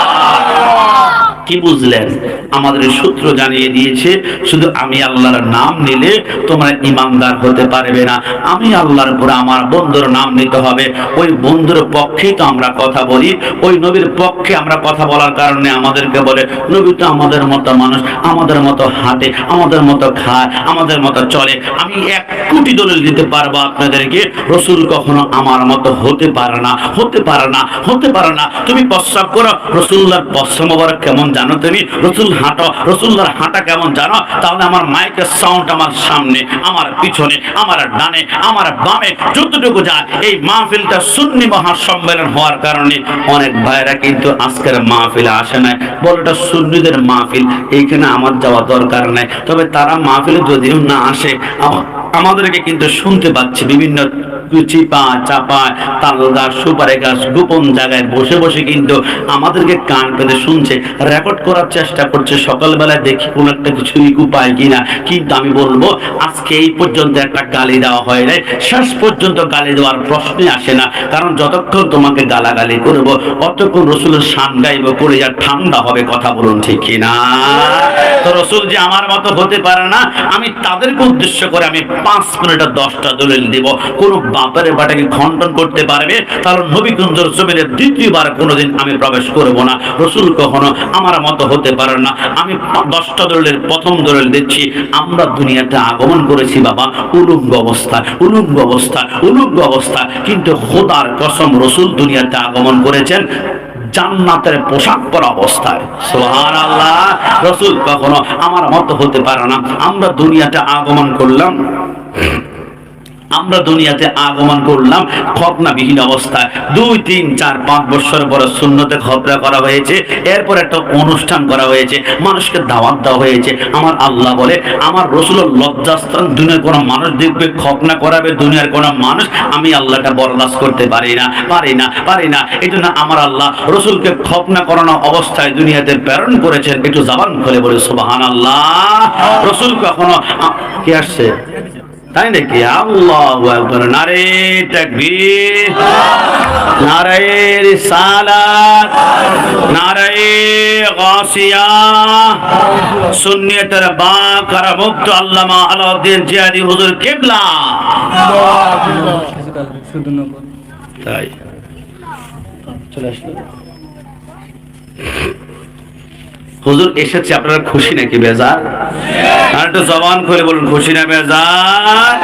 Speaker 1: কি বুঝলেন? আমাদের সূত্র জানিয়ে দিয়েছে, শুধু আমি আল্লাহর নাম নিলে তোমরা ইমানদার হতে পারবে না। আমি আল্লাহর পরে আমার বন্ধুর নাম নিতে হবে। ওই বন্ধুর পক্ষেই তো আমরা কথা বলি, ওই নবীর পক্ষে আমরা কথা বলার কারণে আমাদেরকে বলে, নবী তো আমাদের মতো মানুষ, আমাদের মতো হাঁটে, আমাদের মতো খায়, আমাদের মতো চলে। আমি 1 কোটি দলিল দিতে পারবো আপনাদেরকে, রাসূল কখনো আমার মতো হতে পারে না, হতে পারে না, হতে পারে না। তুমি প্রস্রাব করো, রাসূলুল্লাহর প্রস্রাব মোবারক কেমন জানো তুমি? রাসূল হাঁটো, রাসূলুল্লাহর হাঁটা কেমন জানো? তাহলে আমার মাইকের সাউন্ড আমার সামনে, আমার পিছনে, আমার ডানে, আমার বামে যতটুকু যায়, এই মাহফিলটা সুন্নি মহাসম্মেলন হওয়ার কারণে অনেক ভাইরা কিন্তু আজকের মাহফিলে আসে নাই, বলে এটা সুন্নিদের মাহফিল, এইখানে আমার যাওয়া দরকার নাই। তবে তারা মাহফিলে যদিও না আসে, আমাদেরকে কিন্তু শুনতে পাচ্ছে বিভিন্ন চিপা চাপা তাল গাছ, সুপারি গাছ, গোপন জায়গায় বসে বসে কিন্তু আমাদেরকে কান পেতে শুনছে, রেকর্ড করার চেষ্টা করছে। সকালবেলায় দেখি কোন একটা কিছু ইকু পায় কিনা। কিন্তু আমি বলবো, আজকে এই পর্যন্ত একটা গালি দেওয়া হয় নাই, শেষ পর্যন্ত গালি দেওয়ার প্রশ্নই আসে না। কারণ যতক্ষণ তোমাকে গালাগালি করবো, অতক্ষণ রসুলের শান গাইব, করে যা ঠান্ডা হবে। কথা বলুন ঠিক কিনা? তো রসুল যে আমার মতো হতে পারে না, আমি তাদেরকে উদ্দেশ্য করে আমি 5 মিনিটে 10টা দলিল দিব। কোন বাপের বাটাকে খণ্ডন করতে পারবে? তাহলে নবীগঞ্জের জমিনে দ্বিতীয়বার কোনোদিন আমি প্রবেশ করব না। রসুল কখনো আমার মতো হতে পারে না। আমি 10টা দলিলের প্রথম দলিল দিচ্ছি, আমরা দুনিয়াতে আগমন করেছি বাবা উলুঙ্গ অবস্থা, উলুঙ্গ অবস্থা, উলুঙ্গ অবস্থা। কিন্তু খোদার কসম, রসুল দুনিয়াতে আগমন করেছেন জান্নাতের পোশাক পরা অবস্থায়। সুবহানাল্লাহ। রাসূল কখনো আমার মতো হতে পারে না। আমরা দুনিয়াতে আগমন করলাম, আমরা দুনিয়াতে আগমন করলাম খতনাবিহীন অবস্থায়, 2, 3, 4, 5 বছর পরে সুন্নতে খতনা করা হয়েছে, এরপর একটা অনুষ্ঠান করা হয়েছে, মানুষকে দাওয়াত দেওয়া হয়েছে। আমার আল্লাহ বলে আমার রসুলের লজ্জাস্থান দুনিয়ার কোনো মানুষ দেখবে, খতনা করাবে দুনিয়ার কোনো মানুষ, আমি আল্লাহটা বরদাস্ত করতে পারি না। এই জন্য আমার আল্লাহ রসুলকে খতনা করানো অবস্থায় দুনিয়াতে প্রেরণ করেছেন। একটু জবান খুলে বলে সুবহানাল্লাহ। রসুল কখনো কি আসছে তাই নাকি? আল্লাহু আকবার, নারে তাকবীর, নারে রিসালাত, নারে গাসিয়া। সুন্নিয়তের বাকারা মুক্ত আল্লামা আলাউদ্দিন জিয়াদি হুজুর কিবলা। তাই চলে আসলো হুজুর এসেছে, আপনারা খুশি নাকি বেজার? আর একটু জবান খুলে বলুন, খুশি না বেজার?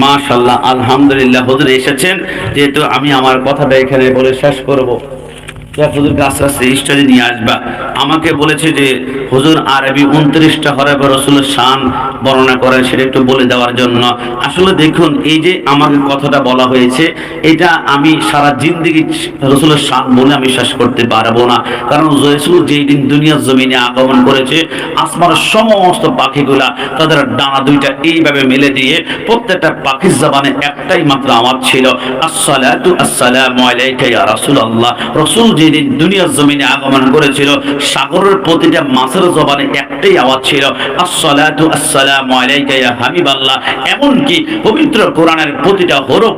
Speaker 1: মাশাআল্লাহ, আলহামদুলিল্লাহ হুজুর এসেছেন। যেহেতু আমি আমার কথাটা এখানে বলে শেষ করব, হুজুরকে আস্তে আস্তে স্টাডি নিয়ে আসবা। আমাকে বলেছে যে হুজুর আরবি 29টা হরফে রসুলের শান বর্ণনা করেন, সেটা একটু বলে দেওয়ার জন্য। আসলে দেখুন, এই যে আমাকে কথাটা বলা হয়েছে, এটা আমি সারা জিন্দেগি রসুলের শান বলে আমি শেষ করতে পারবো না। কারণ রসুল যেই দিন দুনিয়ার জমিনে আগমন করেছে, আসমানের সমস্ত পাখিগুলা তাদের ডানা দুইটা এইভাবে মেলে দিয়ে প্রত্যেকটা পাখির জবানে একটাই মাত্র আওয়াজ ছিল, আসসালাতু আসসালামু আলাইকা ইয়া রাসূলুল্লাহ। রসুল যেদিন দুনিয়ার জমিনে আগমন করেছিল, সাগরের প্রতিটা মাছের জবানে একটাই আওয়াজ ছিল, আসসালাতু আসসালামু আলাইকা ইয়া হাবিবাল্লাহ। এমনকি পবিত্র কোরআনের প্রতিটা হরফ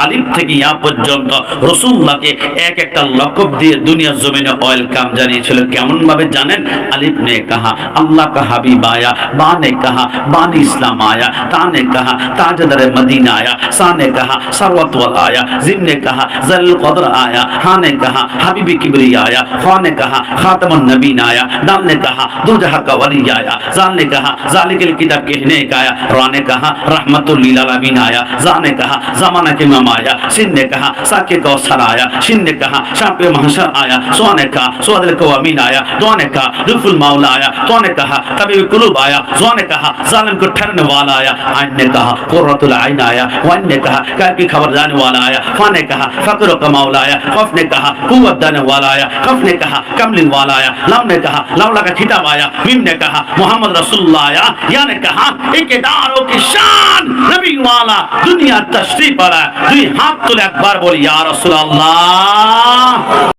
Speaker 1: আলিফ থেকে ইয়া পর্যন্ত রাসূলুল্লাহকে এক একটা লকব দিয়ে দুনিয়ার জমিনে ওয়েলকাম জানিয়েছিল। কেমন ভাবে জানেন? আলিফ নে কাহা আল্লাহ কা হাবিব আয়া, বা নে কাহা বানি ইসলাম আয়া, তা নে কাহা তাজদার মদিনা আয়া, সা নে কাহা সরওয়াত ওয়াল আয়া, জিম নে কাহা জাল কদর আয়া, হা নে কাহা হাবিবি किबरिया आया, ख्वा ने कहा खातमुन नबीन आया, दाल ने कहा दो जहां का वली आया, जाल ने कहा जालिकल किताब कहने का आया, रा ने कहा रहमतुल लिल आलमीन आया, जा ने कहा जमाना के इमाम आया, सिन ने कहा साके कौसर आया, शिन ने कहा शापे महशर आया, सो ने कहा सुअदल कवामीन आया, दो ने कहा रुफुल मौला आया, तो ने कहा तबीब कुलूब आया, जो ने कहा जालिम को ठहरने वाला आया, आइन ने कहा कुर्रतुल आइन आया, वाइन ने कहा काल की खबर जाने वाला आया, फा ने कहा फक्र का मौला आया, खौफ ने कहा कुव्वत देने वाला आया, कफ ने कहा कमलिन वाला आया, लम ने कहा लौला का खिताब आया, मीम ने कहा मोहम्मद रसूलुल्लाह आया, या ने कहा इक़दारों की शान नबी वाला दुनिया तशरीफ आया। दुई हाथ तुले अकबर बोली या रसूलल्लाह।